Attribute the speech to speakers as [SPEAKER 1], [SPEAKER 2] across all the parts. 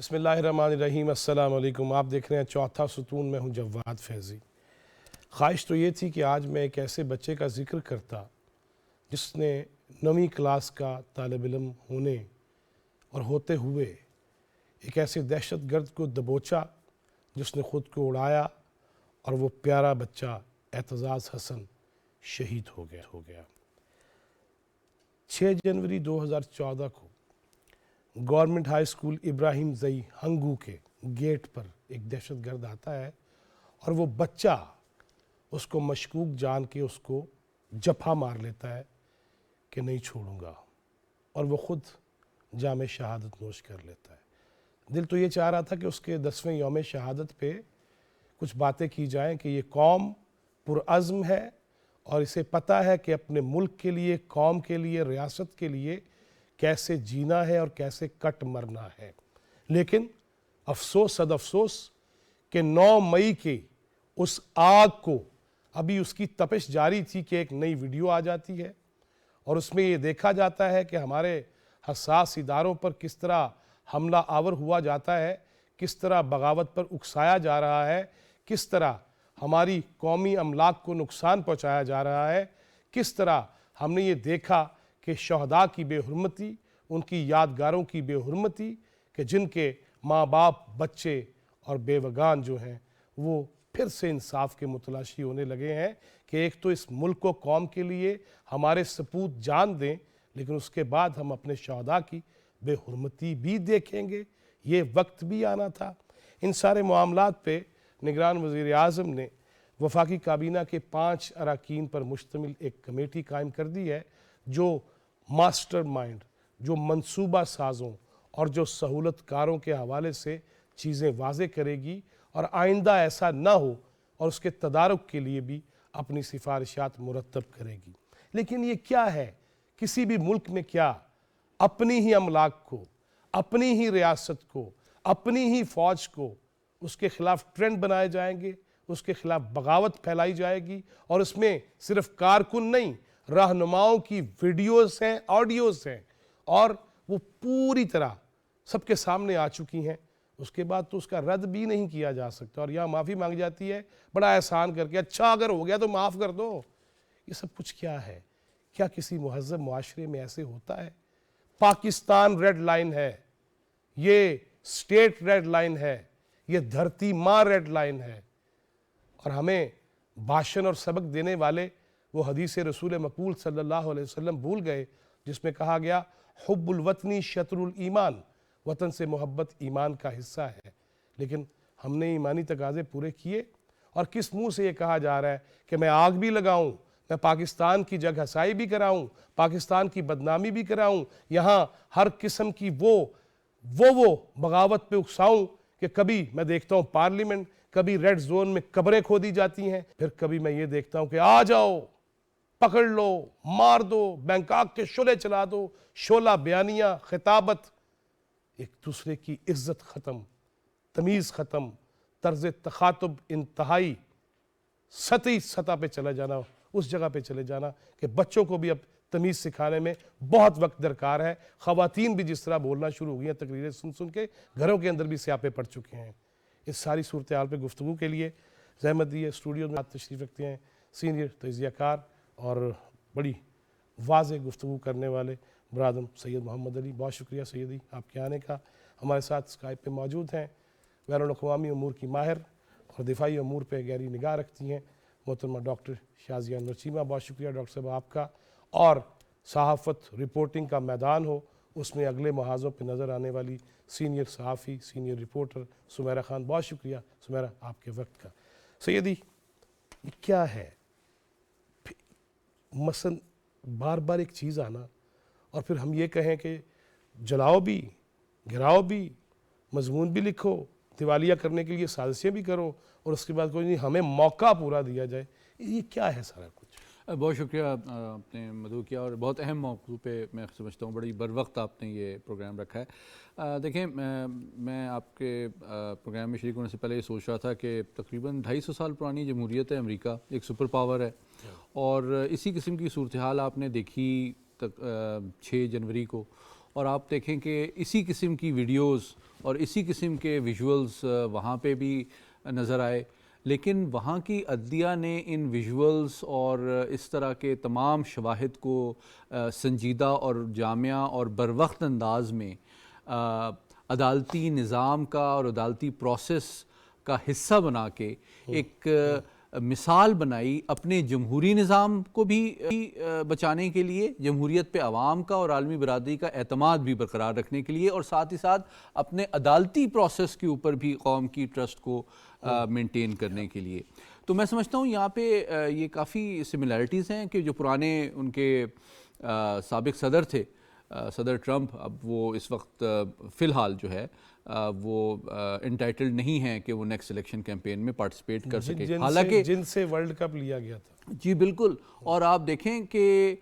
[SPEAKER 1] بسم اللہ الرحمن الرحیم۔ السلام علیکم۔ آپ دیکھ رہے ہیں چوتھا ستون، میں ہوں جواد فیضی۔ خواہش تو یہ تھی کہ آج میں ایک ایسے بچے کا ذکر کرتا جس نے 9ویں کلاس کا طالب علم ہونے اور ہوتے ہوئے ایک ایسے دہشت گرد کو دبوچا جس نے خود کو اڑایا، اور وہ پیارا بچہ اعتزاز حسن شہید ہو گیا۔ 6 جنوری 2014 کو گورنمنٹ ہائی اسکول ابراہیم زئی ہنگو کے گیٹ پر ایک دہشت گرد آتا ہے، اور وہ بچہ اس کو مشکوک جان کے اس کو جپھا مار لیتا ہے کہ نہیں چھوڑوں گا، اور وہ خود جام شہادت نوش کر لیتا ہے۔ دل تو یہ چاہ رہا تھا کہ اس کے 10ویں یوم شہادت پہ کچھ باتیں کی جائیں کہ یہ قوم پرعزم ہے اور اسے پتہ ہے کہ اپنے ملک کے لیے، قوم کے لیے، ریاست کے لیے کیسے جینا ہے اور کیسے کٹ مرنا ہے۔ لیکن افسوس صد افسوس کہ 9 مئی کے اس آگ کو ابھی اس کی تپش جاری تھی کہ ایک نئی ویڈیو آ جاتی ہے، اور اس میں یہ دیکھا جاتا ہے کہ ہمارے حساس اداروں پر کس طرح حملہ آور ہوا جاتا ہے، کس طرح بغاوت پر اکسایا جا رہا ہے، کس طرح ہماری قومی املاک کو نقصان پہنچایا جا رہا ہے، کس طرح ہم نے یہ دیکھا کہ شہداء کی بے حرمتی، ان کی یادگاروں کی بے حرمتی، کہ جن کے ماں باپ، بچے اور بیوگان جو ہیں وہ پھر سے انصاف کے متلاشی ہونے لگے ہیں کہ ایک تو اس ملک و قوم کے لیے ہمارے سپوت جان دیں، لیکن اس کے بعد ہم اپنے شہداء کی بے حرمتی بھی دیکھیں گے۔ یہ وقت بھی آنا تھا۔ ان سارے معاملات پہ نگران وزیر اعظم نے وفاقی کابینہ کے 5 اراکین پر مشتمل ایک کمیٹی قائم کر دی ہے جو ماسٹر مائنڈ، جو منصوبہ سازوں اور جو سہولت کاروں کے حوالے سے چیزیں واضح کرے گی، اور آئندہ ایسا نہ ہو اور اس کے تدارک کے لیے بھی اپنی سفارشات مرتب کرے گی۔ لیکن یہ کیا ہے؟ کسی بھی ملک میں کیا اپنی ہی املاک کو، اپنی ہی ریاست کو، اپنی ہی فوج کو اس کے خلاف ٹرینڈ بنائے جائیں گے، اس کے خلاف بغاوت پھیلائی جائے گی، اور اس میں صرف کارکن نہیں، رہنماؤں کی ویڈیوز ہیں، آڈیوز ہیں، اور وہ پوری طرح سب کے سامنے آ چکی ہیں۔ اس کے بعد تو اس کا رد بھی نہیں کیا جا سکتا، اور یہاں معافی مانگ جاتی ہے بڑا احسان کر کے، اچھا اگر ہو گیا تو معاف کر دو۔ یہ سب کچھ کیا ہے؟ کیا کسی مہذب معاشرے میں ایسے ہوتا ہے؟ پاکستان ریڈ لائن ہے، یہ سٹیٹ ریڈ لائن ہے، یہ دھرتی ماں ریڈ لائن ہے، اور ہمیں بھاشن اور سبق دینے والے وہ حدیث رسول مقبول صلی اللہ علیہ وسلم بھول گئے جس میں کہا گیا حب الوطنی شطر الایمان، وطن سے محبت ایمان کا حصہ ہے۔ لیکن ہم نے ایمانی تقاضے پورے کیے، اور کس منہ سے یہ کہا جا رہا ہے کہ میں آگ بھی لگاؤں، میں پاکستان کی جگ ہسائی بھی کراؤں، پاکستان کی بدنامی بھی کراؤں، یہاں ہر قسم کی وہ بغاوت پہ اکساؤں کہ کبھی میں دیکھتا ہوں پارلیمنٹ، کبھی ریڈ زون میں قبریں کھودی جاتی ہیں، پھر کبھی میں یہ دیکھتا ہوں کہ آ جاؤ، پکڑ لو، مار دو، بینکاک کے شعلے چلا دو، شعلہ بیانیہ، خطابت، ایک دوسرے کی عزت ختم، تمیز ختم، طرز تخاطب انتہائی سطحی سطح پہ چلا جانا، اس جگہ پہ چلے جانا کہ بچوں کو بھی اب تمیز سکھانے میں بہت وقت درکار ہے۔ خواتین بھی جس طرح بولنا شروع ہو گئی ہیں تقریریں سن کے، گھروں کے اندر بھی سیاپے پڑ چکے ہیں۔ اس ساری صورتحال پہ گفتگو کے لیے زحمت دی ہے، اسٹوڈیو میں تشریف رکھتے ہیں سینئر تجزیہ کار اور بڑی واضح گفتگو کرنے والے برادم سید محمد علی۔ بہت شکریہ سیدی آپ کے آنے کا۔ ہمارے ساتھ اسکائپ پہ موجود ہیں بین الاقوامی امور کی ماہر اور دفاعی امور پہ گہری نگاہ رکھتی ہیں محترمہ ڈاکٹر شازیہ انور چیمہ۔ بہت شکریہ ڈاکٹر صاحب آپ کا۔ اور صحافت رپورٹنگ کا میدان ہو، اس میں اگلے محاذوں پہ نظر آنے والی سینئر صحافی، سینئر رپورٹر سمیرہ خان، بہت شکریہ سمیرہ آپ کے وقت کا۔ سیدی یہ کیا ہے؟ مثلا بار بار ایک چیز آنا، اور پھر ہم یہ کہیں کہ جلاؤ بھی، گراؤ بھی، مضمون بھی لکھو، دیوالیہ کرنے کے لیے سازشیں بھی کرو، اور اس کے بعد کوئی نہیں، ہمیں موقع پورا دیا جائے۔ یہ کیا ہے سارا کچھ؟
[SPEAKER 2] بہت شکریہ آپ نے مدعو کیا، اور بہت اہم موضوع پہ میں سمجھتا ہوں بڑی بر وقت آپ نے یہ پروگرام رکھا ہے۔ دیکھیں، میں آپ کے پروگرام میں شریک ہونے سے پہلے یہ سوچ رہا تھا کہ تقریباً 250 سال پرانی جمہوریت ہے امریکہ، ایک سپر پاور ہے، اور اسی قسم کی صورتحال آپ نے دیکھی 6 جنوری کو، اور آپ دیکھیں کہ اسی قسم کی ویڈیوز اور اسی قسم کے ویژولز وہاں پہ بھی نظر آئے، لیکن وہاں کی عدلیہ نے ان ویژولز اور اس طرح کے تمام شواہد کو سنجیدہ اور جامع اور بروقت انداز میں عدالتی نظام کا اور عدالتی پروسیس کا حصہ بنا کے ایک مثال بنائی اپنے جمہوری نظام کو بھی بچانے کے لیے، جمہوریت پہ عوام کا اور عالمی برادری کا اعتماد بھی برقرار رکھنے کے لیے، اور ساتھ ہی ساتھ اپنے عدالتی پروسیس کے اوپر بھی قوم کی ٹرسٹ کو مینٹین کرنے کے لیے۔ تو میں سمجھتا ہوں یہاں پہ یہ کافی سملیرٹیز ہیں کہ جو پرانے ان کے سابق صدر تھے، صدر ٹرمپ، اب وہ اس وقت فی الحال جو ہے وہ انٹائٹلڈ نہیں ہیں کہ وہ نیکسٹ الیکشن کیمپین میں پارٹیسپیٹ کر سکے، حالانکہ
[SPEAKER 1] جن سے ورلڈ کپ لیا گیا تھا۔
[SPEAKER 2] جی بالکل، اور آپ دیکھیں کہ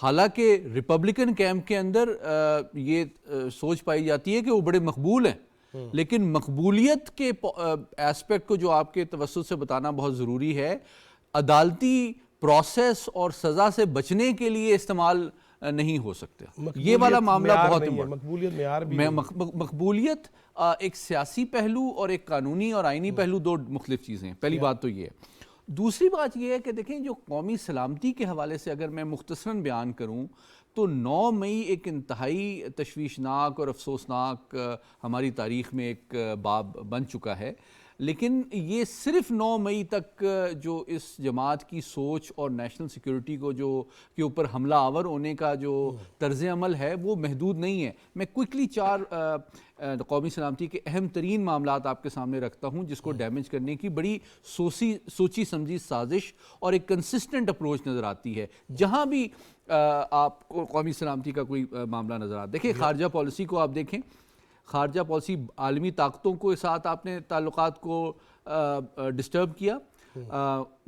[SPEAKER 2] حالانکہ ریپبلکن کیمپ کے اندر یہ سوچ پائی جاتی ہے کہ وہ بڑے مقبول ہیں، لیکن مقبولیت کے ایسپیکٹ کو جو آپ کے توسط سے بتانا بہت ضروری ہے، عدالتی پروسیس اور سزا سے بچنے کے لیے استعمال نہیں ہو سکتے۔ یہ والا معاملہ بہت مقبولیت ایک سیاسی پہلو اور ایک قانونی اور آئینی پہلو، دو مختلف چیزیں ہیں۔ پہلی بات تو یہ ہے۔ دوسری بات یہ ہے کہ دیکھیں جو قومی سلامتی کے حوالے سے اگر میں مختصراً بیان کروں تو 9 مئی ایک انتہائی تشویشناک اور افسوسناک ہماری تاریخ میں ایک باب بن چکا ہے، لیکن یہ صرف 9 مئی تک جو اس جماعت کی سوچ اور نیشنل سیکیورٹی کو جو کے اوپر حملہ آور ہونے کا جو طرز عمل ہے وہ محدود نہیں ہے۔ میں کوئکلی 4 قومی سلامتی کے اہم ترین معاملات آپ کے سامنے رکھتا ہوں جس کو ڈیمیج کرنے کی بڑی سوچی سمجھی سازش اور ایک کنسسٹنٹ اپروچ نظر آتی ہے جہاں بھی آپ کو قومی سلامتی کا کوئی معاملہ نظر آتا ہے۔ دیکھیں خارجہ پالیسی کو آپ دیکھیں، خارجہ پالیسی عالمی طاقتوں کے ساتھ آپ نے تعلقات کو ڈسٹرب کیا،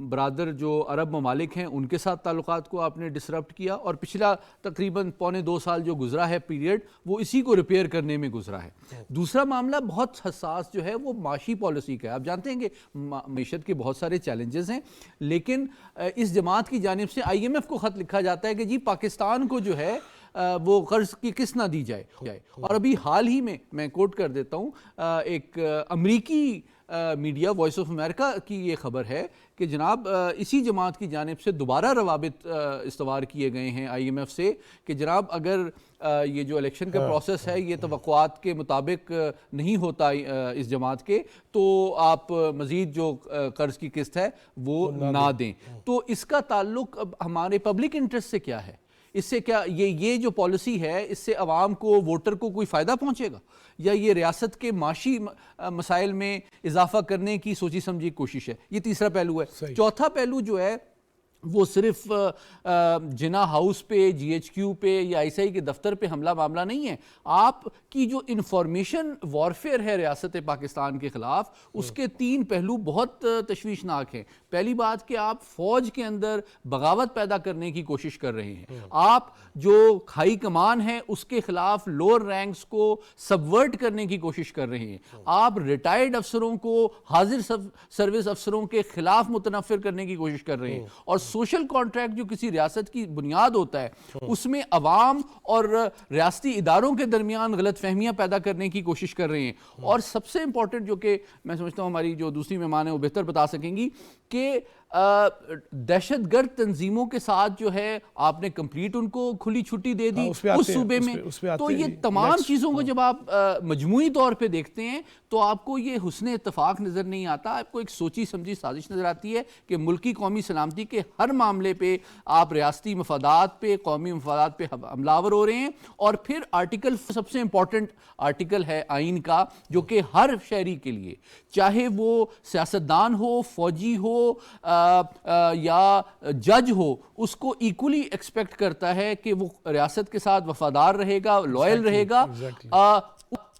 [SPEAKER 2] برادر جو عرب ممالک ہیں ان کے ساتھ تعلقات کو آپ نے ڈسرپٹ کیا، اور پچھلا تقریباً 1.25 سال جو گزرا ہے پیریڈ وہ اسی کو ریپیئر کرنے میں گزرا ہے۔ دوسرا معاملہ بہت حساس جو ہے وہ معاشی پالیسی کا ہے۔ آپ جانتے ہیں کہ معیشت کے بہت سارے چیلنجز ہیں، لیکن اس جماعت کی جانب سے IMF کو خط لکھا جاتا ہے کہ جی پاکستان کو جو ہے وہ قرض کی قسط نہ دی جائے، اور ابھی حال ہی میں کوٹ کر دیتا ہوں، ایک امریکی میڈیا وائس آف امریکہ کی یہ خبر ہے کہ جناب اسی جماعت کی جانب سے دوبارہ روابط استوار کیے گئے ہیں IMF سے کہ جناب اگر یہ جو الیکشن کا پروسیس ہے یہ توقعات کے مطابق نہیں ہوتا اس جماعت کے، تو آپ مزید جو قرض کی قسط ہے وہ نہ دیں۔ تو اس کا تعلق اب ہمارے پبلک انٹرسٹ سے کیا ہے؟ اس سے کیا یہ جو پالیسی ہے اس سے عوام کو، ووٹر کو کوئی فائدہ پہنچے گا، یا یہ ریاست کے معاشی مسائل میں اضافہ کرنے کی سوچی سمجھی کوشش ہے؟ یہ تیسرا پہلو ہے۔ چوتھا پہلو جو ہے وہ صرف جناح ہاؤس پہ، GHQ پہ یا ISI کے دفتر پہ حملہ معاملہ نہیں ہے۔ آپ کی جو انفارمیشن وارفیئر ہے ریاست پاکستان کے خلاف، اس کے 3 پہلو بہت تشویشناک ہیں۔ پہلی بات کہ آپ فوج کے اندر بغاوت پیدا کرنے کی کوشش کر رہے ہیں، آپ جو ہائی کمان ہے اس کے خلاف لوور رینکس کو سبورٹ کرنے کی کوشش کر رہے ہیں، آپ ریٹائرڈ افسروں کو حاضر سروس افسروں کے خلاف متنفر کرنے کی کوشش کر رہے ہیں، اور سوشل کانٹریکٹ جو کسی ریاست کی بنیاد ہوتا ہے اس میں عوام اور ریاستی اداروں کے درمیان غلط فہمیاں پیدا کرنے کی کوشش کر رہے ہیں۔ اور سب سے امپورٹنٹ جو کہ میں سمجھتا ہوں ہماری جو دوسری مہمان ہیں وہ بہتر بتا سکیں گی کہ دہشت گرد تنظیموں کے ساتھ جو ہے آپ نے کمپلیٹ ان کو کھلی چھٹی دے دی اس صوبے میں۔ تو یہ تمام چیزوں کو جب آپ مجموعی طور پہ دیکھتے ہیں تو آپ کو یہ حسن اتفاق نظر نہیں آتا، آپ کو ایک سوچی سمجھی سازش نظر آتی ہے کہ ملکی قومی سلامتی کے ہر معاملے پہ آپ ریاستی مفادات پہ، قومی مفادات پہ حملہ آور ہو رہے ہیں۔ اور پھر آرٹیکل، سب سے امپورٹنٹ آرٹیکل ہے آئین کا، جو کہ ہر شہری کے لیے، چاہے وہ سیاستدان ہو، فوجی ہو یا جج ہو، اس کو ایکولی ایکسپیکٹ کرتا ہے کہ وہ ریاست کے ساتھ وفادار رہے گا، لوئل رہے گا۔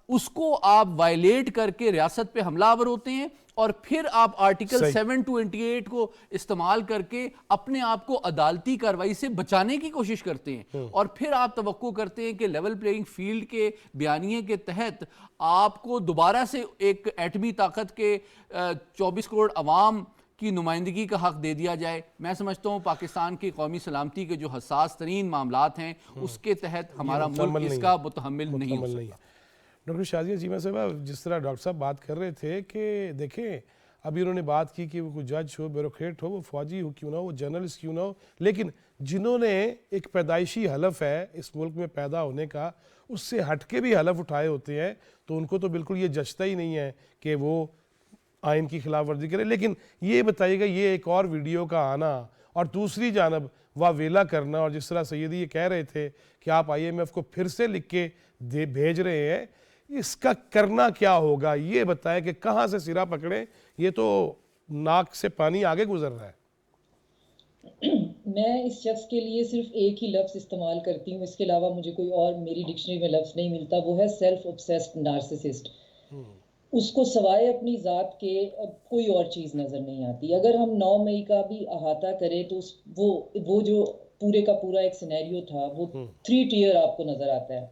[SPEAKER 2] اس کو آپ وائلیٹ کر کے ریاست پہ حملہ آور ہوتے ہیں، اور پھر آپ آرٹیکل 728 کو استعمال کر کے اپنے آپ کو عدالتی کارروائی سے بچانے کی کوشش کرتے ہیں، اور پھر آپ توقع کرتے ہیں کہ لیول پلینگ فیلڈ کے بیانیے کے تحت آپ کو دوبارہ سے ایک ایٹمی طاقت کے 24 کروڑ عوام
[SPEAKER 3] کی نمائندگی کا حق دے دیا جائے. میں سمجھتا ہوں پاکستان کی قومی سلامتی کے جو حساس ترین معاملات ہیں اس کے تحت ہمارا ملک اس کا متحمل نہیں ہو سکتا.
[SPEAKER 1] ڈاکٹر شازیہ چیمہ صاحب، جس طرح ڈاکٹر صاحب بات کر رہے تھے کہ دیکھیں ابھی انہوں نے بات کی کہ وہ کوئی جج ہو، بیوروکریٹ ہو، وہ فوجی ہو کیوں نہ ہو، وہ جرنلسٹ کیوں نہ ہو، لیکن جنہوں نے ایک پیدائشی حلف ہے اس ملک میں پیدا ہونے کا، اس سے ہٹ کے بھی حلف اٹھائے ہوتے ہیں، تو ان کو تو بالکل یہ جچتا ہی نہیں ہے کہ وہ آئین کی خلاف ورزی کرے. لیکن یہ بتائیے گا، یہ ایک اور ویڈیو کا آنا اور دوسری جانب واویلا کرنا، اور جس طرح سیدی یہ کہہ رہے تھے کہ آپ IMF کو پھر سے لکھ کے بھیج رہے ہیں، اس کا کرنا کیا ہوگا؟ یہ بتائیں کہ کہاں سے سرا پکڑیں، یہ تو ناک سے پانی آگے گزر رہا ہے.
[SPEAKER 4] میں اس شخص کے لیے صرف ایک ہی لفظ استعمال کرتی ہوں، اس کے علاوہ مجھے کوئی اور میری ڈکشنری میں لفظ نہیں ملتا، وہ ہے سیلف اوبسیسڈ نارسسسٹ. اس کو سوائے اپنی ذات کے کوئی اور چیز نظر نہیں آتی. اگر ہم 9 مئی کا بھی احاطہ کریں تو وہ جو پورے کا پورا ایک سینیریو تھا، وہ 3 ٹیئر آپ کو نظر آتا ہے.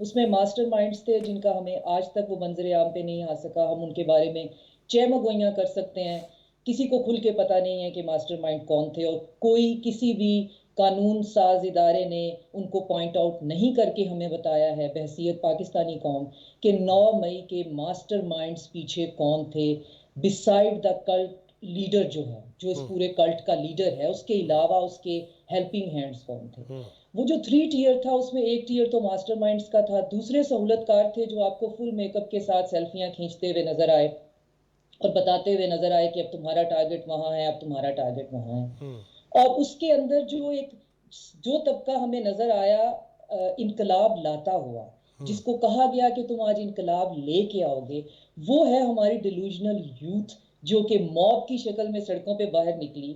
[SPEAKER 4] اس میں ماسٹر مائنڈز تھے جن کا ہمیں آج تک وہ منظر عام پہ نہیں آ سکا. ہم ان کے بارے میں چہمگوئیاں کر سکتے ہیں، کسی کو کھل کے پتہ نہیں ہے کہ ماسٹر مائنڈ کون تھے، اور کوئی کسی بھی قانون ساز ادارے نے ان کو پوائنٹ آؤٹ نہیں کر کے ہمیں بتایا ہے بحیثیت پاکستانی قوم کہ 9 مئی کے ماسٹر مائنڈز پیچھے کون تھے، بسائڈ دا کلٹ لیڈر جو اس پورے کلٹ کا لیڈر ہے، اس کے علاوہ اس کے ہیلپنگ ہینڈز کون تھے. وہ جو 3 ٹیئر تھا اس میں ایک ٹیئر تو ماسٹر مائنڈز کا تھا، دوسرے سہولت کار تھے جو آپ کو فل میک اپ کے ساتھ سیلفیاں کھینچتے ہوئے نظر آئے اور بتاتے ہوئے نظر آئے کہ اب تمہارا ٹارگٹ وہاں ہے، اب تمہارا ٹارگٹ وہاں ہے. اور اس کے اندر جو طبقہ ہمیں نظر آیا انقلاب لاتا ہوا، جس کو کہا گیا کہ تم آج انقلاب لے کے آؤ گے، وہ ہے ہماری ڈیلوژنل یوتھ جو کہ موب کی شکل میں سڑکوں پہ باہر نکلی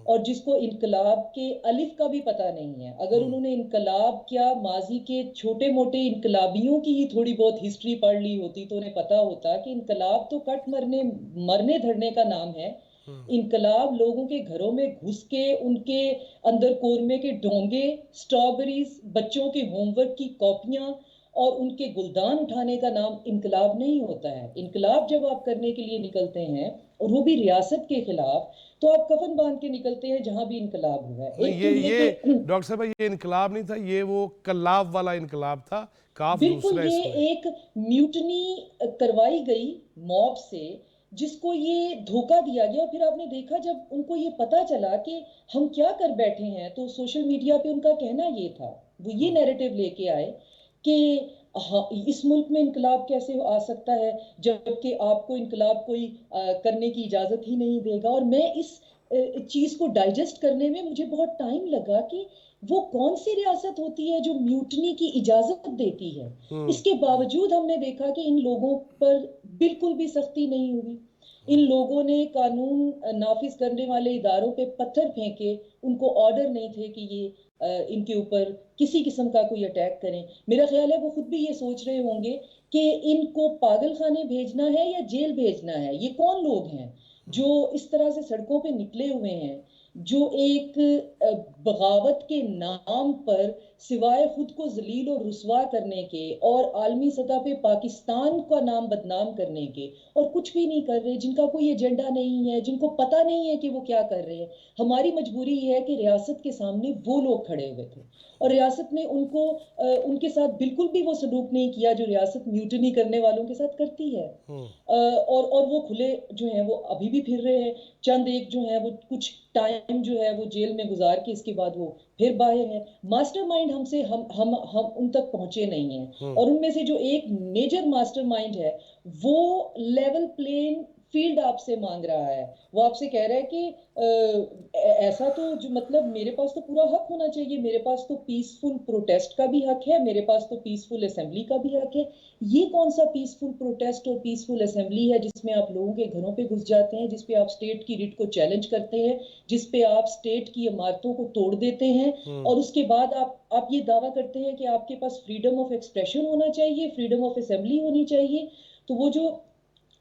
[SPEAKER 4] اور جس کو انقلاب کے الف کا بھی پتہ نہیں ہے. اگر انہوں نے انقلاب کیا ماضی کے چھوٹے موٹے انقلابیوں کی ہی تھوڑی بہت ہسٹری پڑھ لی ہوتی تو انہیں پتہ ہوتا کہ انقلاب تو کٹ مرنے دھرنے کا نام ہے. انقلاب لوگوں کے گھروں میں گھس کے ان کے اندر قورمے کے ڈونگے، سٹرابریز، بچوں کے ہوم ورک کی کاپیاں اور ان کے گلدان اٹھانے کا نام انقلاب نہیں ہوتا ہے. انقلاب جب آپ کرنے کے لیے نکلتے ہیں اور وہ بھی ریاست کے خلاف، تو آپ کفن باندھ کے نکلتے ہیں جہاں بھی انقلاب ہوا ہے.
[SPEAKER 1] یہ ڈاکٹر صاحب یہ انقلاب نہیں تھا، یہ وہ کلاب والا انقلاب تھا.
[SPEAKER 4] بالکل یہ ایک میوٹنی کروائی گئی موب سے جس کو یہ دھوکہ دیا گیا. اور پھر آپ نے دیکھا جب ان کو یہ پتا چلا کہ ہم کیا کر بیٹھے ہیں، تو سوشل میڈیا پہ ان کا کہنا یہ تھا، وہ یہ نیریٹو لے کے آئے کہ اس ملک میں انقلاب کیسے آ سکتا ہے جبکہ آپ کو انقلاب کوئی کرنے کی اجازت ہی نہیں دے گا. اور میں اس چیز کو ڈائجسٹ کرنے میں مجھے بہت ٹائم لگا کہ وہ کون سی ریاست ہوتی ہے جو میوٹنی کی اجازت دیتی ہے. اس کے باوجود ہم نے دیکھا کہ ان لوگوں پر بالکل بھی سختی نہیں ہوئی. ان لوگوں نے قانون نافذ کرنے والے اداروں پہ پتھر پھینکے، ان کو آرڈر نہیں تھے کہ یہ ان کے اوپر کسی قسم کا کوئی اٹیک کریں. میرا خیال ہے وہ خود بھی یہ سوچ رہے ہوں گے کہ ان کو پاگل خانے بھیجنا ہے یا جیل بھیجنا ہے. یہ کون لوگ ہیں جو اس طرح سے سڑکوں پہ نکلے ہوئے ہیں، جو ایک بغاوت کے نام پر سوائے خود کو ذلیل و رسوا کرنے کے اور عالمی سطح پہ پاکستان کا نام بدنام کرنے کے اور کچھ بھی نہیں کر رہے، جن کا کوئی ایجنڈا نہیں ہے، جن کو پتہ نہیں ہے کہ وہ کیا کر رہے ہیں. ہماری مجبوری یہ ہے کہ ریاست کے سامنے وہ لوگ کھڑے ہوئے تھے اور ریاست نے ان کے ساتھ بالکل بھی وہ سلوک نہیں کیا جو ریاست میوٹنی کرنے والوں کے ساتھ کرتی ہے. اور وہ کھلے جو ہیں وہ ابھی بھی پھر رہے ہیں. چند ایک جو ہیں وہ کچھ ٹائم جو ہے وہ جیل میں گزار کے اس کے بعد وہ پھر باہر ہیں. ماسٹر مائنڈ ہم ان تک پہنچے نہیں ہیں، اور ان میں سے جو ایک میجر ماسٹر مائنڈ ہے وہ لیول پلین فیلڈ آپ سے مانگ رہا ہے. وہ آپ سے کہہ رہا ہے کہ ایسا تو جو مطلب میرے پاس تو پورا حق ہونا چاہیے، میرے پاس تو پیسفل پروٹیسٹ کا بھی حق ہے، میرے پاس تو پیسفل اسمبلی کا بھی حق ہے. یہ کون سا پیسفل پروٹیسٹ اور پیسفل اسمبلی ہے جس میں آپ لوگوں کے گھروں پہ گھس جاتے ہیں، جس پہ آپ سٹیٹ کی ریٹ کو چیلنج کرتے ہیں، جس پہ آپ سٹیٹ کی عمارتوں کو توڑ دیتے ہیں، اور اس کے بعد آپ یہ دعویٰ کرتے ہیں کہ آپ کے پاس فریڈم آف ایکسپریشن ہونا چاہیے، فریڈم آف اسمبلی ہونی چاہیے. تو وہ جو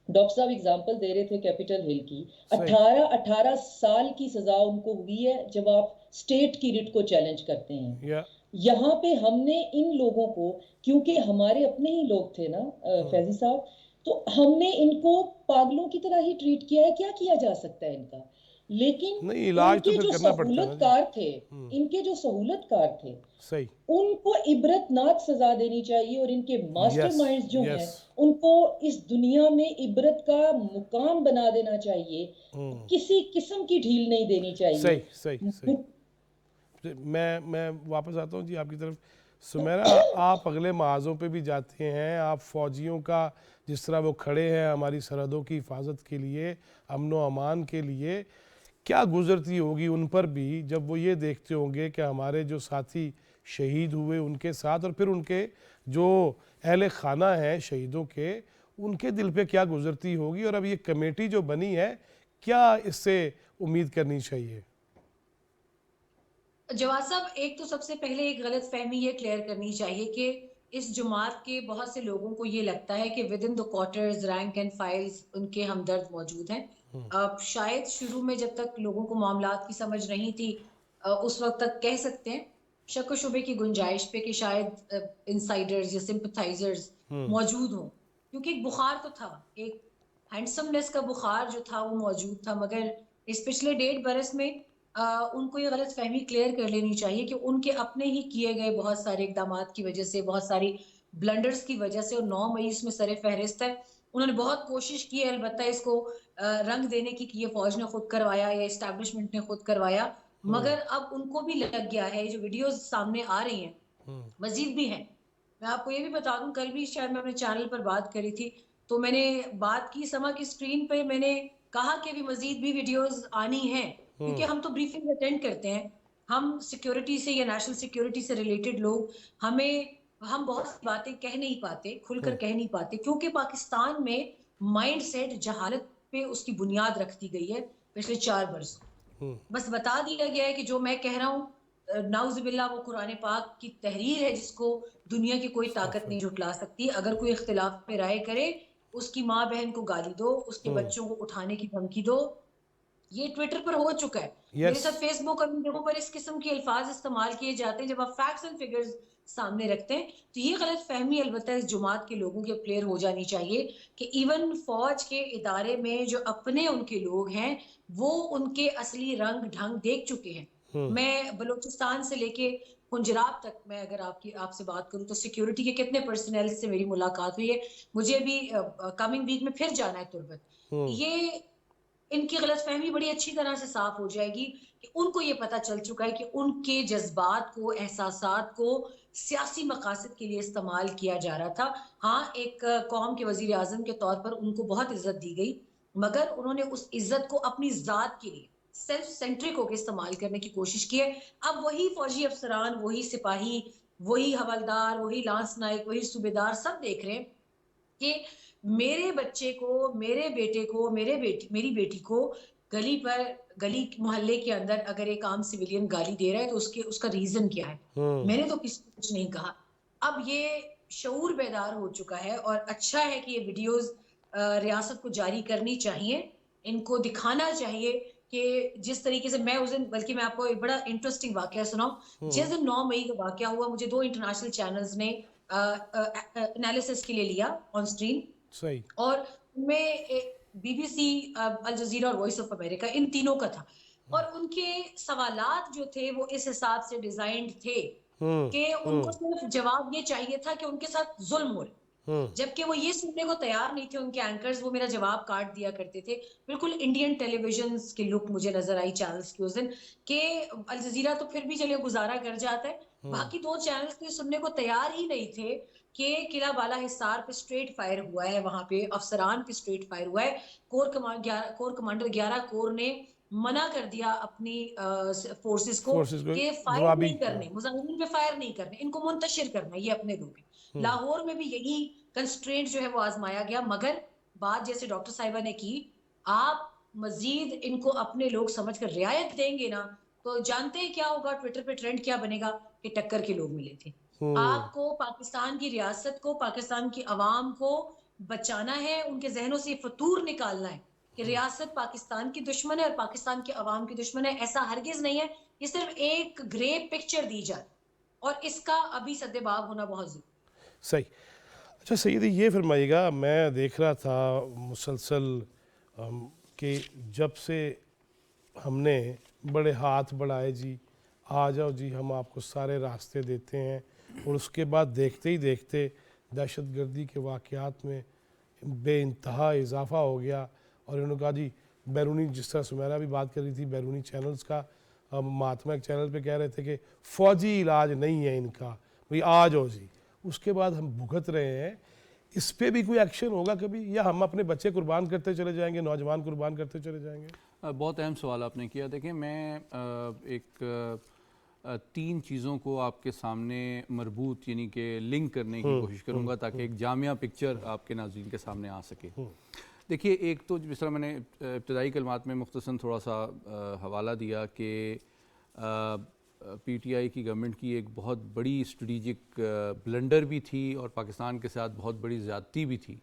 [SPEAKER 4] ڈاکٹر صاحب اگزامپل دے رہے تھے کیپٹل ہل کی، 18 سال کی سزا ان کو ہوئی ہے جب آپ سٹیٹ کی ریٹ کو چیلنج کرتے ہیں. یہاں پہ ہم نے ان لوگوں کو، کیونکہ ہمارے اپنے ہی لوگ تھے نا فیضی صاحب، تو ہم نے ان کو پاگلوں کی طرح ہی ٹریٹ کیا ہے. کیا کیا جا سکتا ہے ان کا؟ لیکن
[SPEAKER 1] نہیں،
[SPEAKER 4] ان
[SPEAKER 1] علاج تو
[SPEAKER 4] کے
[SPEAKER 1] پھر
[SPEAKER 4] جو
[SPEAKER 1] کرنا پڑتا ہے نا
[SPEAKER 4] سہولت
[SPEAKER 1] جی.
[SPEAKER 4] کار تھے، ان کے جو سہولت کار تھے،
[SPEAKER 1] صحیح.
[SPEAKER 4] ان کو عبرتناک سزا دینی چاہیے، اور ان کے ماسٹر
[SPEAKER 1] یس
[SPEAKER 4] مائنڈز جو
[SPEAKER 1] یس.
[SPEAKER 4] ہیں ان کو اس دنیا میں عبرت کا مقام بنا دینا چاہیے. کسی قسم کی ڈھیل نہیں دینی چاہیے.
[SPEAKER 1] صحیح صحیح صحیح. میں واپس آتا ہوں جی آپ کی طرف. سمیرہ، آپ اگلے محاذوں پہ بھی جاتے ہیں، آپ فوجیوں کا جس طرح وہ کھڑے ہیں ہماری سرحدوں کی حفاظت کے لیے، امن و امان کے لیے، کیا گزرتی ہوگی ان پر بھی جب وہ یہ دیکھتے ہوں گے کہ ہمارے جو ساتھی شہید ہوئے ان کے ساتھ، اور پھر ان کے جو اہل خانہ ہیں شہیدوں کے، ان کے دل پہ کیا گزرتی ہوگی؟ اور اب یہ کمیٹی جو بنی ہے، کیا اس سے امید کرنی چاہیے؟
[SPEAKER 5] جواد صاحب، ایک تو سب سے پہلے ایک غلط فہمی یہ کلیئر کرنی چاہیے کہ اس جماعت کے بہت سے لوگوں کو یہ لگتا ہے کہ within the quarters, rank and files ان کے ہمدرد موجود ہیں. اب شاید شروع میں جب تک لوگوں کو معاملات کی سمجھ نہیں تھی، اس وقت تک کہہ سکتے ہیں شک و شبے کی گنجائش پہ کہ شاید انسائڈرز یا سمپتھائزرز موجود ہوں، کیونکہ ایک بخار تو تھا، ایک ہینڈسمنس کا بخار جو تھا وہ موجود تھا. مگر اس پچھلے 1.5 برس میں ان کو یہ غلط فہمی کلیئر کر لینی چاہیے کہ ان کے اپنے ہی کیے گئے بہت سارے اقدامات کی وجہ سے، بہت ساری بلنڈرز کی وجہ سے، اور 9 مئی اس میں سر فہرست ہے. انہوں نے بہت کوشش کی ہے البتہ اس کو رنگ دینے کی کہ یہ فوج نے خود کروایا یا اسٹیبلشمنٹ نے خود کروایا، مگر اب ان کو بھی لگ گیا ہے. جو ویڈیوز سامنے آ رہی ہیں مزید بھی ہیں. میں آپ کو یہ بھی بتا دوں، کل بھی شاید میں اپنے چینل پر بات کری تھی تو میں نے بات کی سما کی اسکرین پہ، میں نے کہا کہ بھی مزید بھی ویڈیوز آنی ہیں، کیونکہ ہم تو بریفنگ اٹینڈ کرتے ہیں. ہم سیکیورٹی سے یا نیشنل سیکیورٹی سے ریلیٹڈ لوگ، ہم بہت سی باتیں کہہ نہیں پاتے، کھل کر کہہ نہیں پاتے، کیونکہ پاکستان میں مائنڈ سیٹ جہالت پہ اس کی بنیاد رکھ دی گئی ہے پچھلے 4 برسوں. بس بتا دیا گیا ہے کہ جو میں کہہ رہا ہوں نعوذ باللہ وہ قرآن پاک کی تحریر ہے جس کو دنیا کی کوئی طاقت نہیں جھٹلا سکتی. اگر کوئی اختلاف پہ رائے کرے، اس کی ماں بہن کو گالی دو، اس کے بچوں کو اٹھانے کی دھمکی دو. یہ ٹویٹر پر ہو چکا ہے. میرے ساتھ فیس بک اور ان جگہوں پر اس قسم کے الفاظ استعمال کیے جاتے ہیں. جب آپ فیکٹس اینڈ فگرز سامنے رکھتے ہیں تو یہ غلط فہمی البتہ اس جماعت کے لوگوں کے کلیئر ہو جانی چاہیے کہ ایون فوج کے ادارے میں جو اپنے ان کے لوگ ہیں وہ ان کے اصلی رنگ ڈھنگ دیکھ چکے ہیں. میں بلوچستان سے لے کے پنجاب تک، میں اگر آپ سے بات کروں تو سیکیورٹی کے کتنے پرسنل سے میری ملاقات ہوئی ہے. مجھے بھی کمنگ ویک میں پھر جانا ہے تربت. یہ ان کی غلط فہمی بڑی اچھی طرح سے صاف ہو جائے گی کہ ان کو یہ پتہ چل چکا ہے کہ ان کے جذبات کو، احساسات کو سیاسی مقاصد کے لیے استعمال کیا جا رہا تھا. ہاں، ایک قوم کے وزیر اعظم کے طور پر ان کو بہت عزت دی گئی، مگر انہوں نے اس عزت کو اپنی ذات کے لیے سیلف سینٹرک ہو کے استعمال کرنے کی کوشش کی ہے. اب وہی فوجی افسران، وہی سپاہی، وہی حوالدار، وہی لانس نائک، وہی صوبیدار سب دیکھ رہے ہیں کہ میرے بچے کو، میرے بیٹے کو، میری بیٹی کو گلی محلے کے اندر اگر ایک عام سویلین گالی دے رہا ہے تو اس کا ریزن کیا ہے. میں نے تو کسی کو کچھ نہیں کہا. اب یہ شعور بیدار ہو چکا ہے، اور اچھا ہے کہ یہ ویڈیوز ریاست کو جاری کرنی چاہیے. ان کو دکھانا چاہیے کہ جس طریقے سے میں اس دن، بلکہ میں آپ کو ایک بڑا انٹرسٹنگ واقعہ سناؤں. جس دن 9 مئی کا واقعہ ہوا، مجھے 2 انٹرنیشنل چینلز نے انالیسس کے لیے لیا آن اسٹریم،
[SPEAKER 1] صحیح.
[SPEAKER 5] اور میں بی بی سی، الجزیرہ اور وائس آف امریکہ، ان تینوں کا تھا. اور ان کے سوالات جو تھے وہ اس حساب سے ڈیزائنڈ تھے کہ ان کو صرف جواب یہ چاہیے تھا کہ ان کے ساتھ ظلم ہو رہا، جبکہ وہ یہ سننے کو تیار نہیں تھے. ان کے اینکرز وہ میرا جواب کاٹ دیا کرتے تھے. بالکل انڈین ٹیلی ویژنز کی لک مجھے نظر آئی چینلز کی اس دن، کہ الجزیرہ تو پھر بھی چلے گزارا کر جاتا ہے، باقی 2 چینلز تو سننے کو تیار ہی نہیں تھے کہ قلعہ بالا حصار پہ اسٹریٹ فائر ہوا ہے، وہاں پہ افسران پہ اسٹریٹ فائر ہوا ہے. کور کمانڈر 11 کور نے منع کر دیا اپنی فورسز کو کہ فائر نہیں کرنے، مظاہرین پہ فائر نہیں کرنے، ان کو منتشر کرنا، یہ اپنے لوگ ہیں. لاہور میں بھی یہی کنسٹرینٹ جو ہے وہ آزمایا گیا، مگر بات جیسے ڈاکٹر صاحبہ نے کی، آپ مزید ان کو اپنے لوگ سمجھ کر رعایت دیں گے نا تو جانتے ہیں کیا ہوگا، ٹویٹر پہ ٹرینڈ کیا بنے گا کہ ٹکر کے لوگ ملے تھے. آپ کو پاکستان کی ریاست کو، پاکستان کی عوام کو بچانا ہے، ان کے ذہنوں سے فطور نکالنا ہے کہ ریاست پاکستان کی دشمن ہے اور پاکستان کے عوام کی دشمن ہے. ایسا ہرگز نہیں ہے. یہ صرف ایک گرے پکچر دی جائے، اور اس کا ابھی سدباب ہونا بہت ضروری.
[SPEAKER 1] صحیح. اچھا سیدی یہ فرمائیے گا، میں دیکھ رہا تھا مسلسل کہ جب سے ہم نے بڑے ہاتھ بڑھائے جی آ جاؤ جی ہم آپ کو سارے راستے دیتے ہیں، اور اس کے بعد دیکھتے ہی دیکھتے دہشت گردی کے واقعات میں بے انتہا اضافہ ہو گیا، اور انہوں نے کہا جی بیرونی، جس طرح سمیرہ بھی بات کر رہی تھی بیرونی چینلز کا، مہاتما ایک چینل پہ کہہ رہے تھے کہ فوجی علاج نہیں ہے ان کا، بھئی آ جاؤ جی. اس کے بعد ہم بھگت رہے ہیں، اس پہ بھی کوئی ایکشن ہوگا کبھی، یا ہم اپنے بچے قربان کرتے چلے جائیں گے، نوجوان قربان کرتے چلے جائیں گے؟
[SPEAKER 2] بہت اہم سوال آپ نے کیا. دیکھیں میں ایک 3 چیزوں کو آپ کے سامنے مربوط یعنی کہ لنک کرنے کی کوشش کروں گا تاکہ ایک جامعہ پکچر آپ کے ناظرین کے سامنے آ سکے. دیکھیے ایک تو جس طرح میں نے ابتدائی کلمات میں مختصراً تھوڑا سا حوالہ دیا کہ پی ٹی آئی کی گورنمنٹ کی ایک بہت بڑی اسٹریٹجک بلنڈر بھی تھی اور پاکستان کے ساتھ بہت بڑی زیادتی بھی تھی.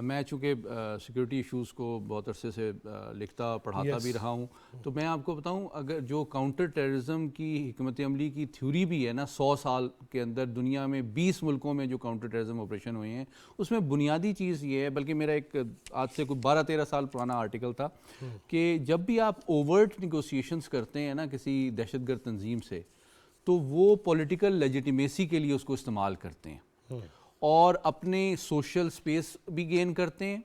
[SPEAKER 2] میں چونکہ سیکورٹی ایشوز کو بہت عرصے سے لکھتا پڑھاتا بھی رہا ہوں، تو میں آپ کو بتاؤں اگر جو کاؤنٹر ٹیررزم کی حکمت عملی کی تھیوری بھی ہے نا، 100 سال کے اندر دنیا میں 20 ملکوں میں جو کاؤنٹر ٹیررزم آپریشن ہوئے ہیں، اس میں بنیادی چیز یہ ہے، بلکہ میرا ایک آج سے کوئی 12-13 سال پرانا آرٹیکل تھا کہ جب بھی آپ اوورٹ نیگوسیشنز کرتے ہیں نا کسی دہشت گرد تنظیم سے، تو وہ پولیٹیکل لیجیٹیمیسی کے لیے اس کو استعمال کرتے ہیں اور اپنے سوشل سپیس بھی گین کرتے ہیں